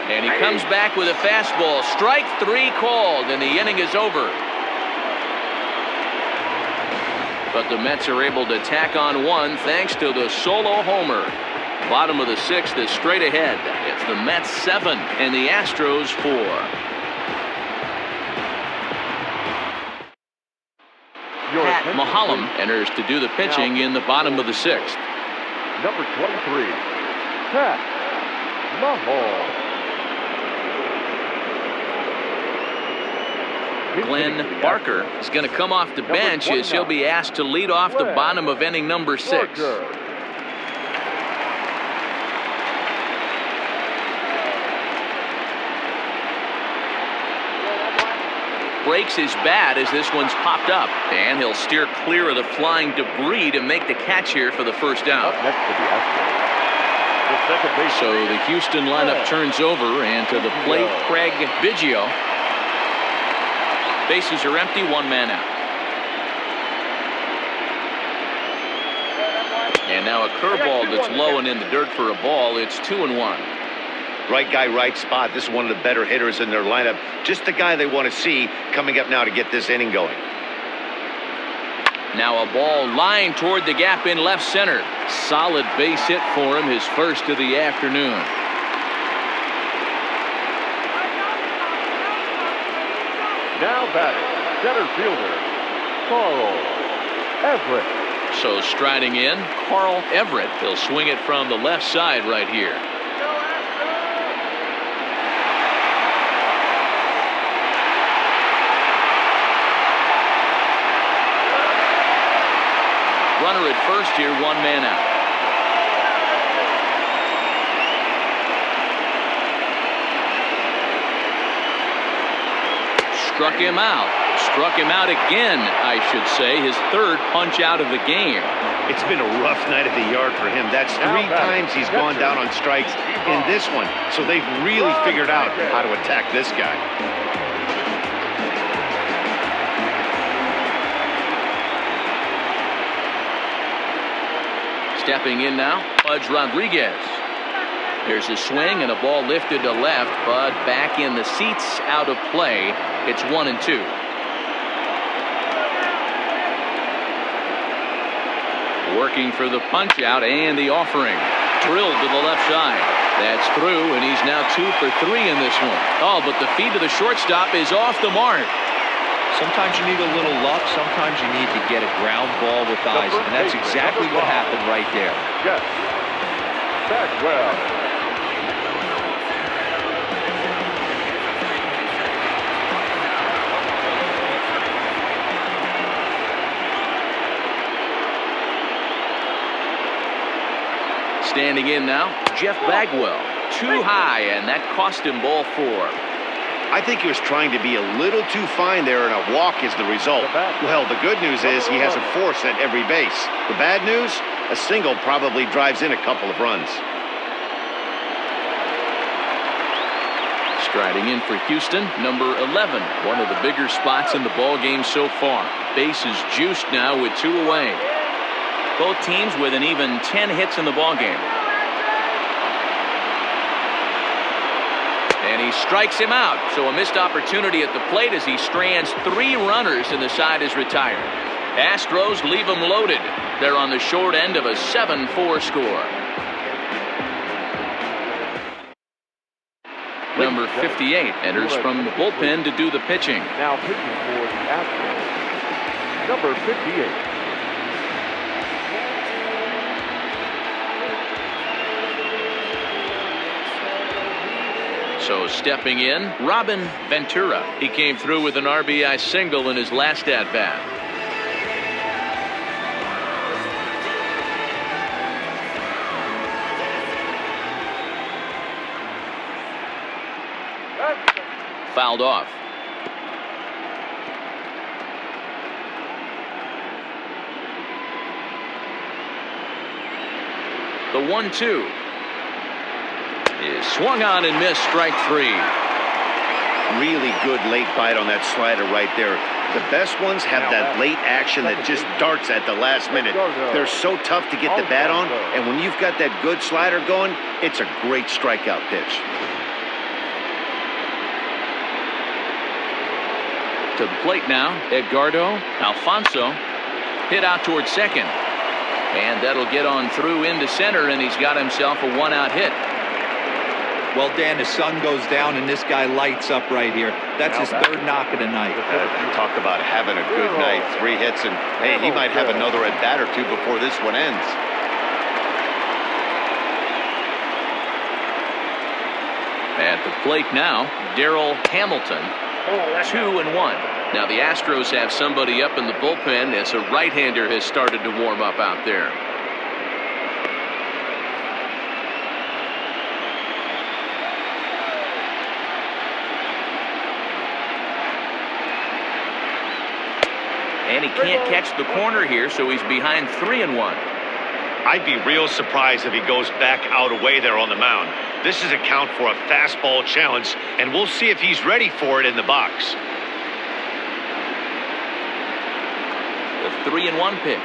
And he comes back with a fastball. Strike 3 called, and the inning is over. But the Mets are able to tack on 1 thanks to the solo homer. Bottom of the 6th is straight ahead. It's the Mets 7 and the Astros 4. Pat Mahallam enters to do the pitching in the bottom of the 6th. Number 23, Pat Mahallam. Glenn Barker is going to come off the bench as he'll be asked to lead off the bottom of inning number 6. Breaks his bat as this one's popped up, and he'll steer clear of the flying debris to make the catch here for the first out. Up next to the Astros, the second base. So the Houston lineup turns over, and to the plate, Craig Biggio. Bases are empty, 1 man out. And now a curveball that's low and in the dirt for a ball. It's 2-1. Right guy, right spot. This is one of the better hitters in their lineup. Just the guy they want to see coming up now to get this inning going. Now a ball lined toward the gap in left center. Solid base hit for him, his first of the afternoon. Now batting, center fielder, Carl Everett. So striding in, Carl Everett. He'll swing it from the left side right here. Runner at first here, 1 man out. Struck him out. Struck him out again, I should say. His third punch out of the game. It's been a rough night at the yard for him. That's 3 times he's gone down on strikes in this one. So they've really figured out how to attack this guy. Stepping in now, Pudge Rodriguez. There's a swing and a ball lifted to left, but back in the seats, out of play. It's 1-2. Working for the punch out and the offering. Drilled to the left side. That's through, and he's now 2 for 3 in this one. Oh, but the feed to the shortstop is off the mark. Sometimes you need a little luck. Sometimes you need to get a ground ball with eyes, and that's exactly what happened right there. Yes. Bagwell. Standing in now, Jeff Bagwell. Too high, and that cost him ball 4. I think he was trying to be a little too fine there, and a walk is the result. Well, the good news is he has a force at every base. The bad news, a single probably drives in a couple of runs. Striding in for Houston, number 11. One of the bigger spots in the ball game so far. Base is juiced now with 2 away. Both teams with an even 10 hits in the ball game. And he strikes him out. So a missed opportunity at the plate as he strands 3 runners and the side is retired. Astros leave them loaded. They're on the short end of a 7-4 score. Number 58 enters from the bullpen to do the pitching. Now pitching for the Astros, number 58. So stepping in, Robin Ventura. He came through with an RBI single in his last at-bat. Fouled off. The 1-2. Is swung on and missed, strike 3. Really good late bite on that slider right there. The best ones have that late action that just darts at the last minute. They're so tough to get the bat on, and when you've got that good slider going, it's a great strikeout pitch. To the plate now, Edgardo Alfonso. Hit out towards second. And that'll get on through into center, and he's got himself a 1-out hit. Well, Dan, the sun goes down and this guy lights up right here. That's his 3rd knock of the night. Talk about having a good night. 3 hits, and hey, he might have another at bat or 2 before this one ends. At the plate now, Darrell Hamilton. 2-1. Now the Astros have somebody up in the bullpen as a right-hander has started to warm up out there. And he can't catch the corner here, so he's behind 3-1. I'd be real surprised if he goes back out away there on the mound. This is a count for a fastball challenge, and we'll see if he's ready for it in the box. The 3-1 pitch.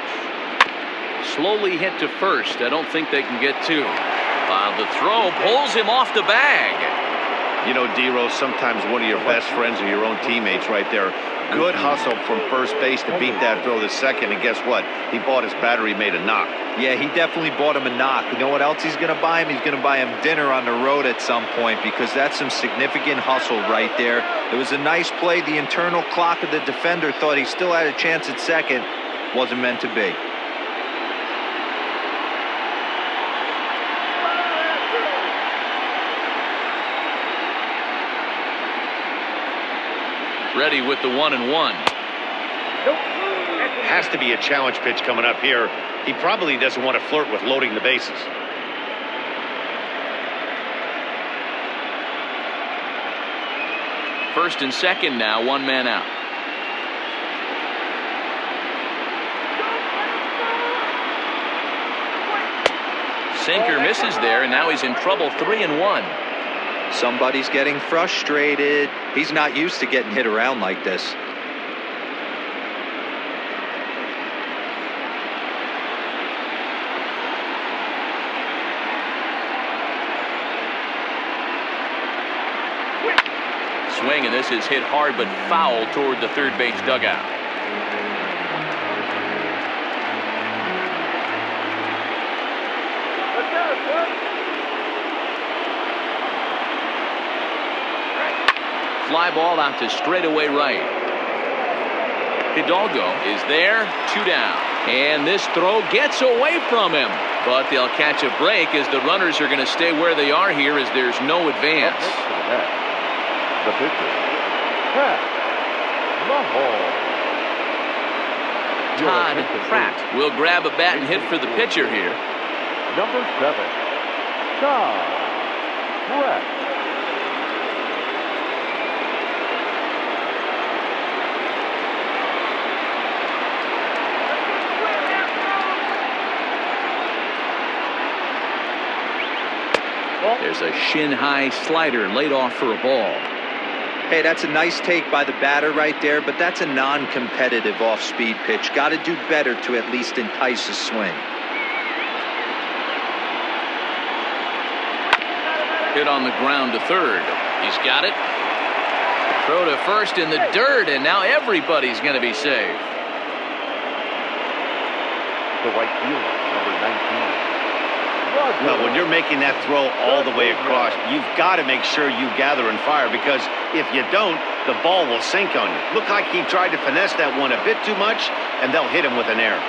Slowly hit to first. I don't think they can get 2. The throw pulls him off the bag. You know, D-Rose, sometimes one of your best friends are your own teammates right there. Good hustle from first base to beat that throw to second, and guess what? He bought his battery made a knock. Yeah, he definitely bought him a knock. You know what else he's going to buy him? He's going to buy him dinner on the road at some point, because that's some significant hustle right there. It was a nice play. The internal clock of the defender thought he still had a chance at second. Wasn't meant to be. Ready with the 1-1. Has to be a challenge pitch coming up here. He probably doesn't want to flirt with loading the bases. First and second now, 1 man out. Sinker misses there, and now he's in trouble. 3-1. Somebody's getting frustrated. He's not used to getting hit around like this. Swing, and this is hit hard but foul toward the third base dugout. Fly ball out to straightaway right. Hidalgo is there, 2 down. And this throw gets away from him. But they'll catch a break as the runners are going to stay where they are here as there's no advance. The pitcher, Pat Mahomes. Todd Pratt will grab a bat and hit for the pitcher here. Number 7, Todd Pratt. There's a shin-high slider laid off for a ball. Hey, that's a nice take by the batter right there, but that's a non-competitive off-speed pitch. Got to do better to at least entice a swing. Hit on the ground to third. He's got it. Throw to first in the dirt, and now everybody's going to be safe. The right fielder, number 19. Well, when you're making that throw all the way across, you've got to make sure you gather and fire, because if you don't, the ball will sink on you. Looked like he tried to finesse that one a bit too much, and they'll hit him with an error.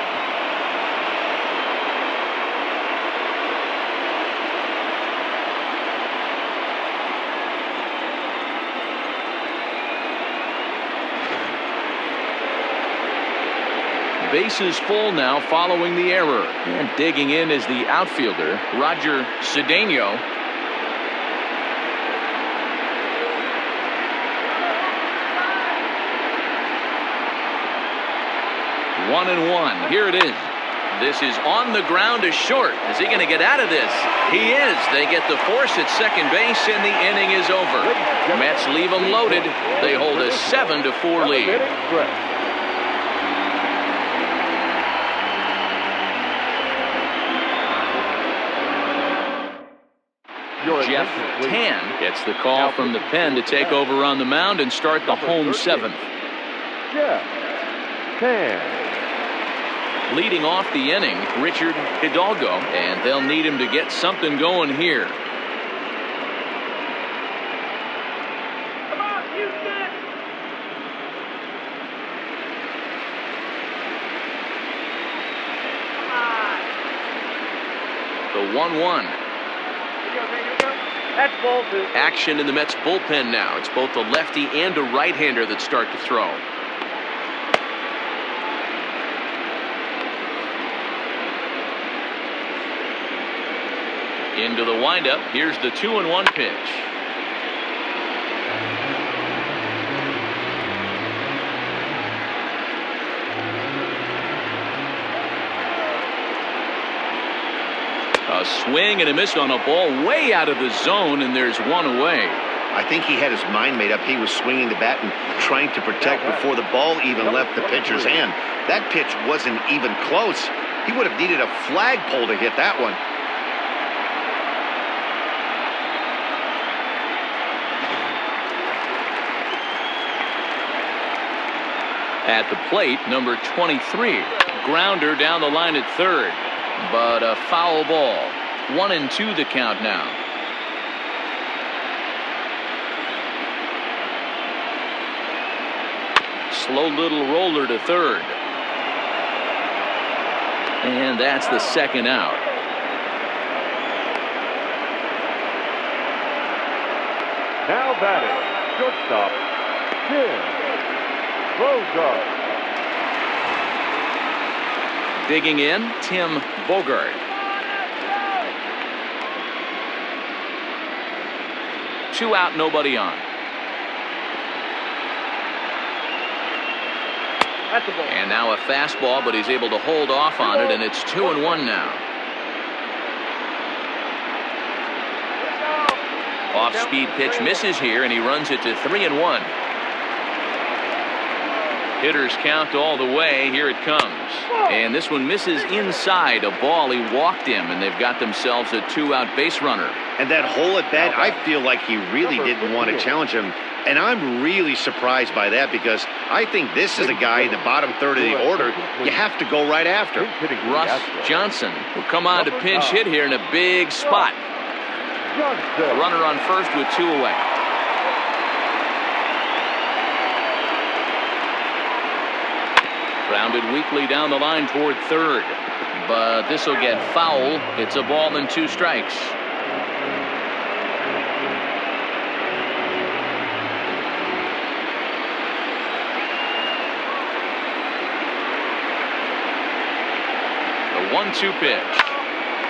Bases full now following the error. And digging in is the outfielder, Roger Cedeno. One and one. Here it is. This is on the ground to short. Is he going to get out of this? He is. They get the force at second base, and the inning is over. Mets leave them loaded. They hold a 7-4 lead. Jeff Tan gets the call from the pen to take over on the mound and start the home 7th. Jeff Tan. Leading off the inning, Richard Hidalgo, and they'll need him to get something going here. Come on, Houston! The 1-1. That's ball 2. Action in the Mets bullpen now. It's both a lefty and a right-hander that start to throw. Into the windup. Here's the 2-1 pitch. A swing and a miss on a ball way out of the zone, and there's one away. I think he had his mind made up. He was swinging the bat and trying to protect before the ball even left the pitcher's hand. That pitch wasn't even close. He would have needed a flagpole to hit that one. At the plate, number 23. Grounder down the line at third. But a foul ball. 1-2 the count now. Slow little roller to third. And that's the second out. Now batting, shortstop, Tim Bogart. Digging in, Tim Bogart. 2 out, nobody on. That's a ball. And now a fastball, but he's able to hold off on it, and it's 2-1 now. Off-speed pitch misses here, and he runs it to 3-1. Hitters count all the way. Here it comes. And this one misses inside. A ball. He walked him, and they've got themselves a 2-out base runner. And that hole at bat, I feel like he really didn't want to challenge him. And I'm really surprised by that because I think this is a guy in the bottom third of the order you have to go right after. Russ Johnson will come on to pinch hit here in a big spot. A runner on first with 2 away. Grounded weakly down the line toward third. But this will get foul. It's a ball and 2 strikes. The 1-2 pitch.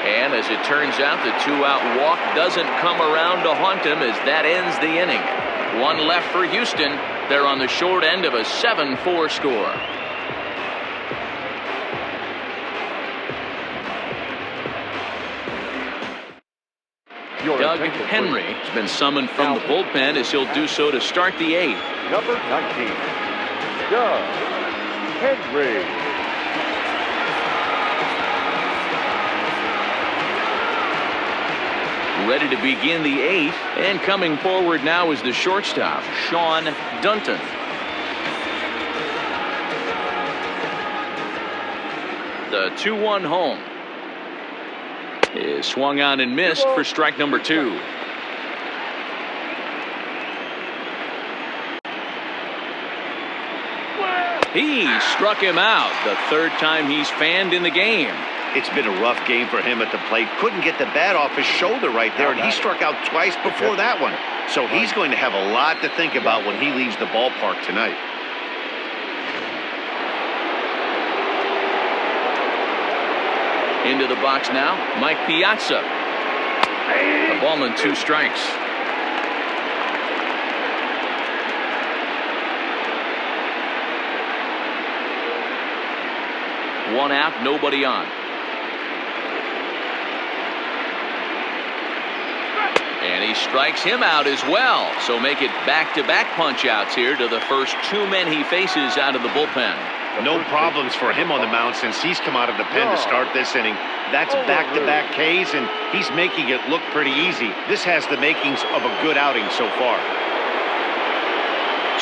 And as it turns out, the 2-out walk doesn't come around to haunt him as that ends the inning. 1 left for Houston. They're on the short end of a 7-4 score. Doug Henry has been summoned from the bullpen as he'll do so to start the 8th. Number 19, Doug Henry. Ready to begin the 8th, and coming forward now is the shortstop, Sean Dunton. The 2-1 home is swung on and missed for strike number 2. He struck him out, the 3rd time he's fanned in the game. It's been a rough game for him at the plate. Couldn't get the bat off his shoulder right there, and he struck out twice before that one. So he's going to have a lot to think about when he leaves the ballpark tonight. Into the box now, Mike Piazza. A ball and 2 strikes. One out, nobody on. And he strikes him out as well. So make it back-to-back punch-outs here to the first 2 men he faces out of the bullpen. No problems for him on the mound since he's come out of the pen to start this inning. That's back-to-back Ks, and he's making it look pretty easy. This has the makings of a good outing so far.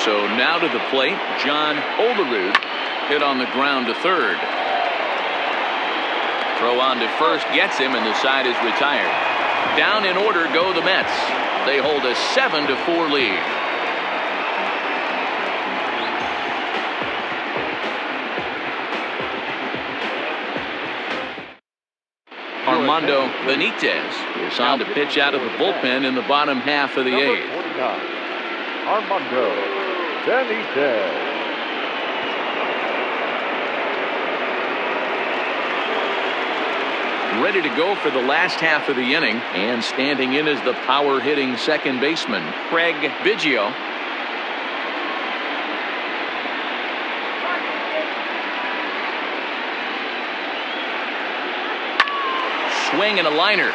So now to the plate, John Olerud hit on the ground to third. Throw on to first gets him, and the side is retired. Down in order go the Mets. They hold a 7-4 lead. Armando Benitez is on to pitch out of the bullpen in the bottom half of the 8th. Armando Benitez. Ready to go for the last half of the inning, and standing in is the power-hitting second baseman, Craig Biggio. Swing and a liner.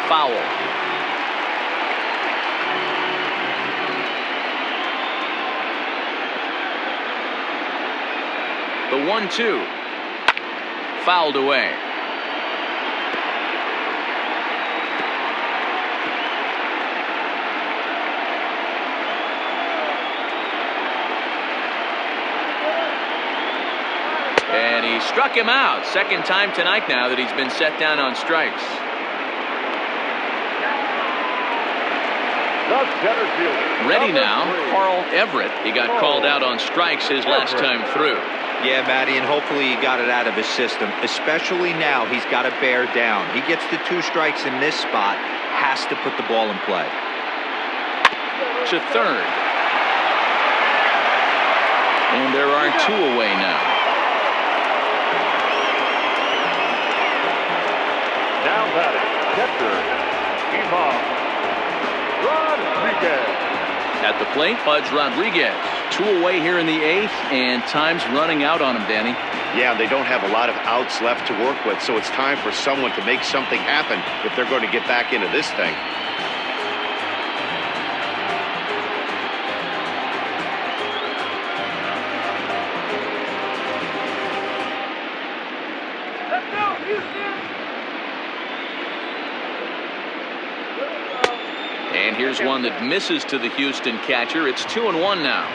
Foul. The 1-2. Fouled away. And he struck him out. 2nd time tonight now that he's been set down on strikes. Ready now, Carl Everett. He got called out on strikes his last time through. Yeah, Matty, and hopefully he got it out of his system. Especially now, he's got to bear down. He gets the 2 strikes in this spot, has to put the ball in play. To third. And there are 2 away now. Now batting, catcher, Ivan Rodriguez. At the plate, Pudge Rodriguez. 2 away here in the 8th, and time's running out on him, Danny. Yeah, they don't have a lot of outs left to work with, so it's time for someone to make something happen if they're going to get back into this thing. And here's one that misses to the Houston catcher. It's 2-1 now.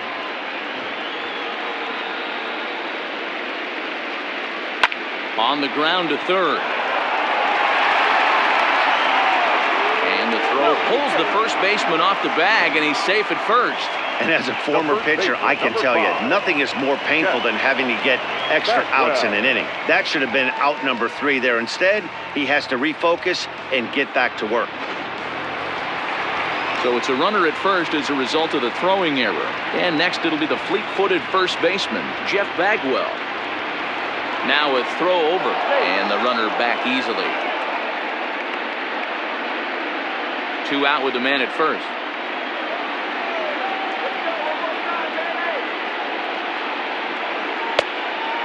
On the ground to third. And the throw pulls the first baseman off the bag, and he's safe at first. And as a former pitcher, I can tell you, nothing is more painful than having to get extra outs in an inning. That should have been out number 3 there. Instead, he has to refocus and get back to work. So it's a runner at first as a result of the throwing error. And next it'll be the fleet-footed first baseman, Jeff Bagwell. Now a throw over, and the runner back easily. 2 out with the man at first.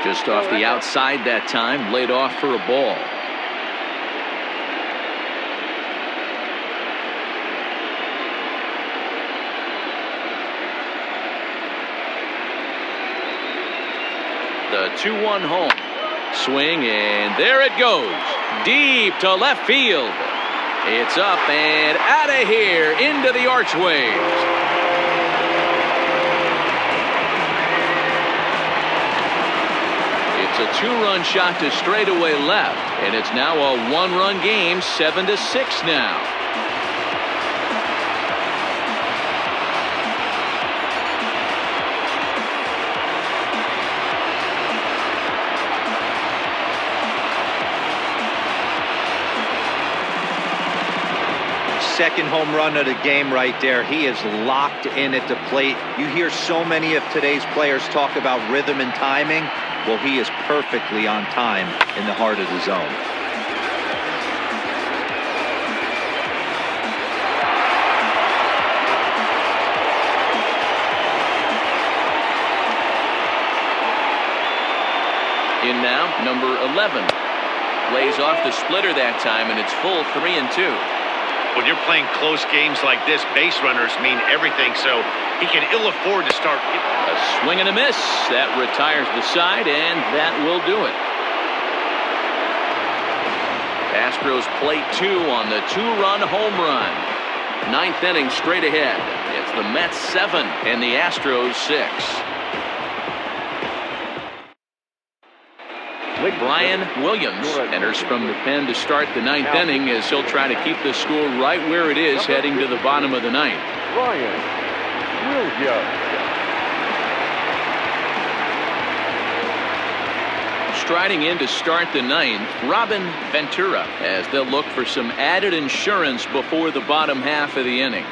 Just off the outside that time, laid off for a ball. The 2-1 home. Swing, and there it goes. Deep to left field. It's up and out of here into the archways. It's a 2-run shot to straightaway left, and it's now a 1-run game, 7-6 now. Second home run of the game right there. He is locked in at the plate. You hear so many of today's players talk about rhythm and timing. Well, he is perfectly on time in the heart of the zone. In now, number 11. Lays off the splitter that time, and it's full 3-2. When you're playing close games like this, base runners mean everything, so he can ill afford to start. A swing and a miss. That retires the side, and that will do it. Astros plate 2 on the 2-run home run. 9th inning straight ahead. It's the Mets 7 and the Astros 6. Brian Williams enters from the pen to start the 9th inning as he'll try to keep the score right where it is heading to the bottom of the 9th. Brian Williams. Striding in to start the 9th, Robin Ventura, as they'll look for some added insurance before the bottom half of the inning.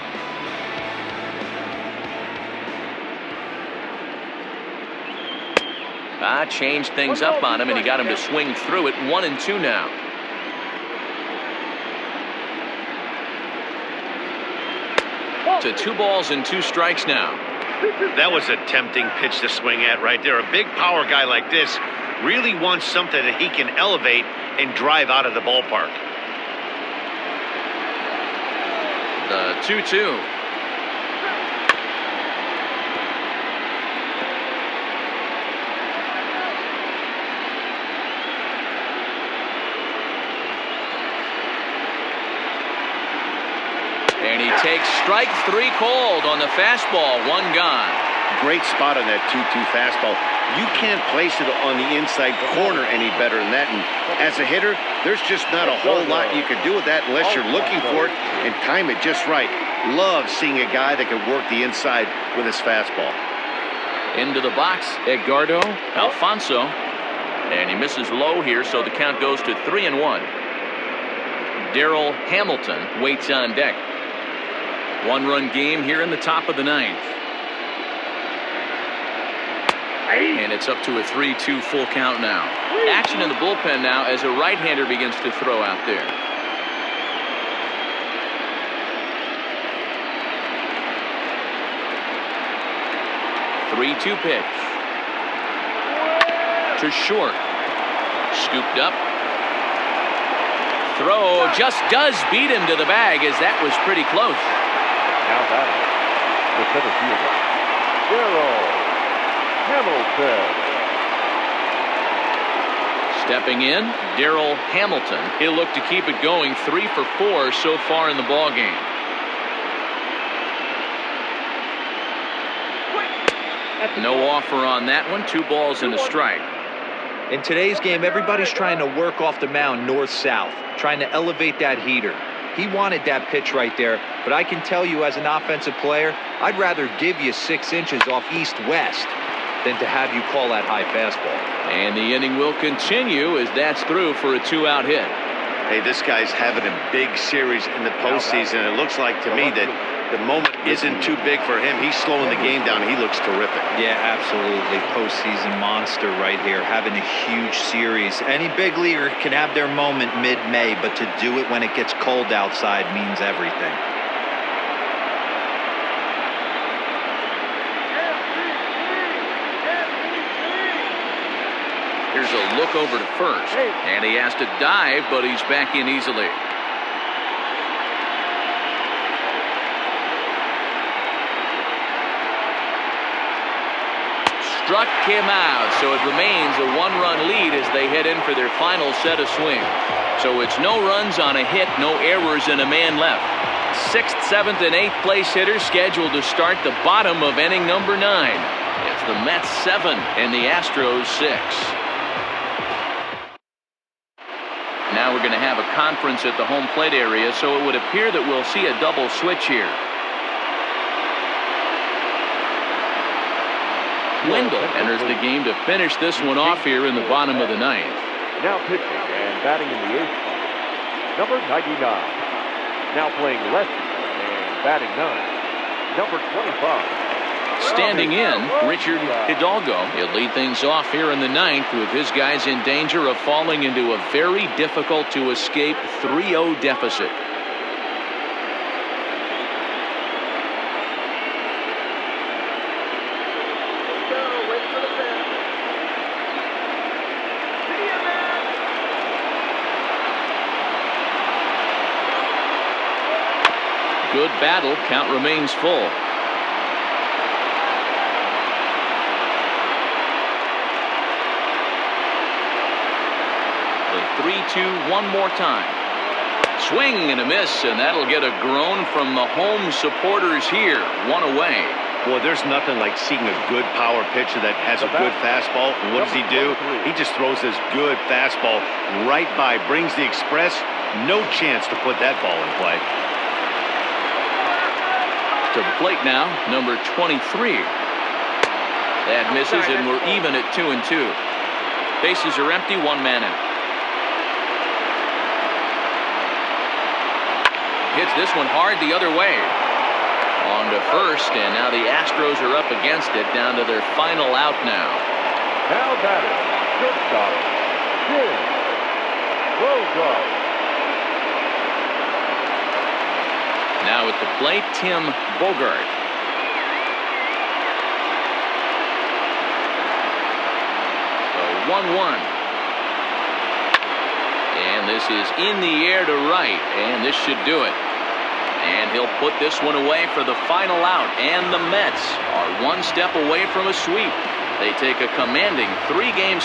Changed things up on him, and he got him to swing through it. 1-2 now. To 2 balls and 2 strikes now. That was a tempting pitch to swing at right there. A big power guy like this really wants something that he can elevate and drive out of the ballpark. The 2-2. And he takes strike 3 called on the fastball. 1 gone. Great spot on that 2-2 fastball. You can't place it on the inside corner any better than that. And as a hitter, there's just not a whole lot you can do with that unless you're looking for it and time it just right. Love seeing a guy that can work the inside with his fastball. Into the box, Edgardo Alfonso. And he misses low here, so the count goes to 3-1. Darrell Hamilton waits on deck. 1-run game here in the top of the 9th. And it's up to a 3-2 full count now. Action in the bullpen now as a right-hander begins to throw out there. The 3-2 pitch. To short. Scooped up. Throw just does beat him to the bag, as that was pretty close. Now batting, the center fielder, Darrell Hamilton. Stepping in, Darryl Hamilton. He'll look to keep it going, 3 for 4 so far in the ballgame. No offer on that one. 2 balls and a strike. In today's game, everybody's trying to work off the mound north-south, trying to elevate that heater. He wanted that pitch right there, but I can tell you as an offensive player, I'd rather give you 6 inches off east-west than to have you call that high fastball. And the inning will continue as that's through for a 2-out hit. Hey, this guy's having a big series in the postseason. It looks like to me that the moment isn't too big for him. He's slowing the game down. He looks terrific. Yeah, absolutely. Postseason monster right here, having a huge series. Any big leaguer can have their moment mid-May, but to do it when it gets cold outside means everything. Here's a look over to first, and he has to dive, but he's back in easily. Struck him out, so it remains a 1-run lead as they head in for their final set of swings. So it's no runs on a hit, no errors, and a man left. 6th, 7th, and 8th place hitters scheduled to start the bottom of inning number 9. It's the Mets 7 and the Astros 6. Now we're going to have a conference at the home plate area, so it would appear that we'll see a double switch here. Wendell enters the game to finish this one off here in the bottom of the 9th. Now pitching and batting in the 8th spot, number 99. Now playing lefty and batting 9, number 25. Standing in, Richard Hidalgo. He'll lead things off here in the 9th with his guys in danger of falling into a very difficult to escape 3-0 deficit. Good battle. Count remains full. The 3-2 one more time. Swing and a miss, and that'll get a groan from the home supporters here. 1 away. Boy, there's nothing like seeing a good power pitcher that has a good fastball. And what does he do? He just throws this good fastball right by, brings the express. No chance to put that ball in play. To the plate now, number 23. That misses, and we're even at 2-2. Bases are empty, 1 man out. Hits this one hard the other way. On to first, and now the Astros are up against it, down to their final out now. Now batting, shortstop, Jim Bogart. Now at the plate, Tim Bogart. So 1-1. And this is in the air to right, and this should do it. And he'll put this one away for the final out, and the Mets are 1 step away from a sweep. They take a commanding 3-0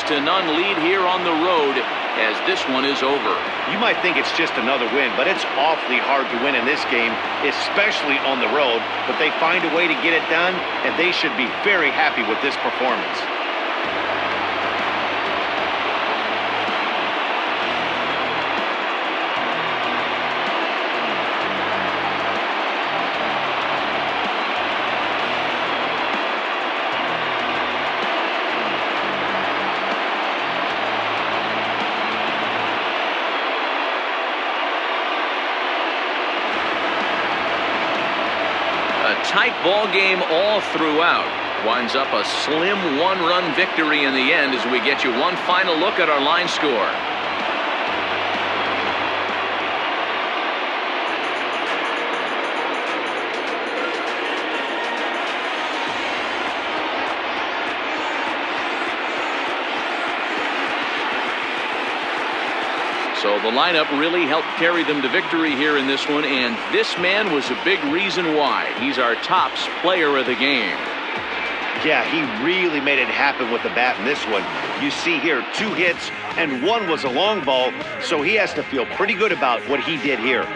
lead here on the road as this one is over. You might think it's just another win, but it's awfully hard to win in this game, especially on the road. But they find a way to get it done, and they should be very happy with this performance. Tight ball game all throughout. Winds up a slim 1-run victory in the end as we get you one final look at our line score. So the lineup really helped carry them to victory here in this one, and this man was a big reason why. He's our tops player of the game. Yeah, he really made it happen with the bat in this one. You see here 2 hits, and one was a long ball, so he has to feel pretty good about what he did here.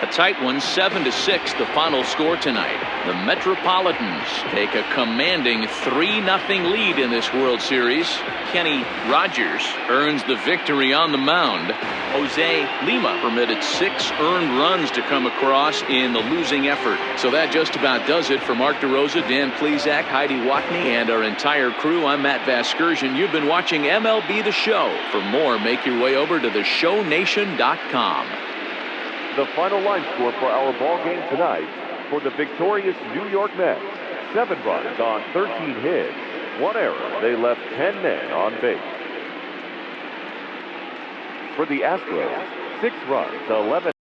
A tight one, 7-6, the final score tonight. The Metropolitans take a commanding 3-0 lead in this World Series. Kenny Rogers earns the victory on the mound. Jose Lima permitted 6 earned runs to come across in the losing effort. So that just about does it for Mark DeRosa, Dan Plesac, Heidi Watney, and our entire crew. I'm Matt Vasgersian. You've been watching MLB The Show. For more, make your way over to theshownation.com. The final line score for our ball game tonight for the victorious New York Mets: 7 runs on 13 hits, 1 error. They left 10 men on base. For the Astros, 6 runs, 11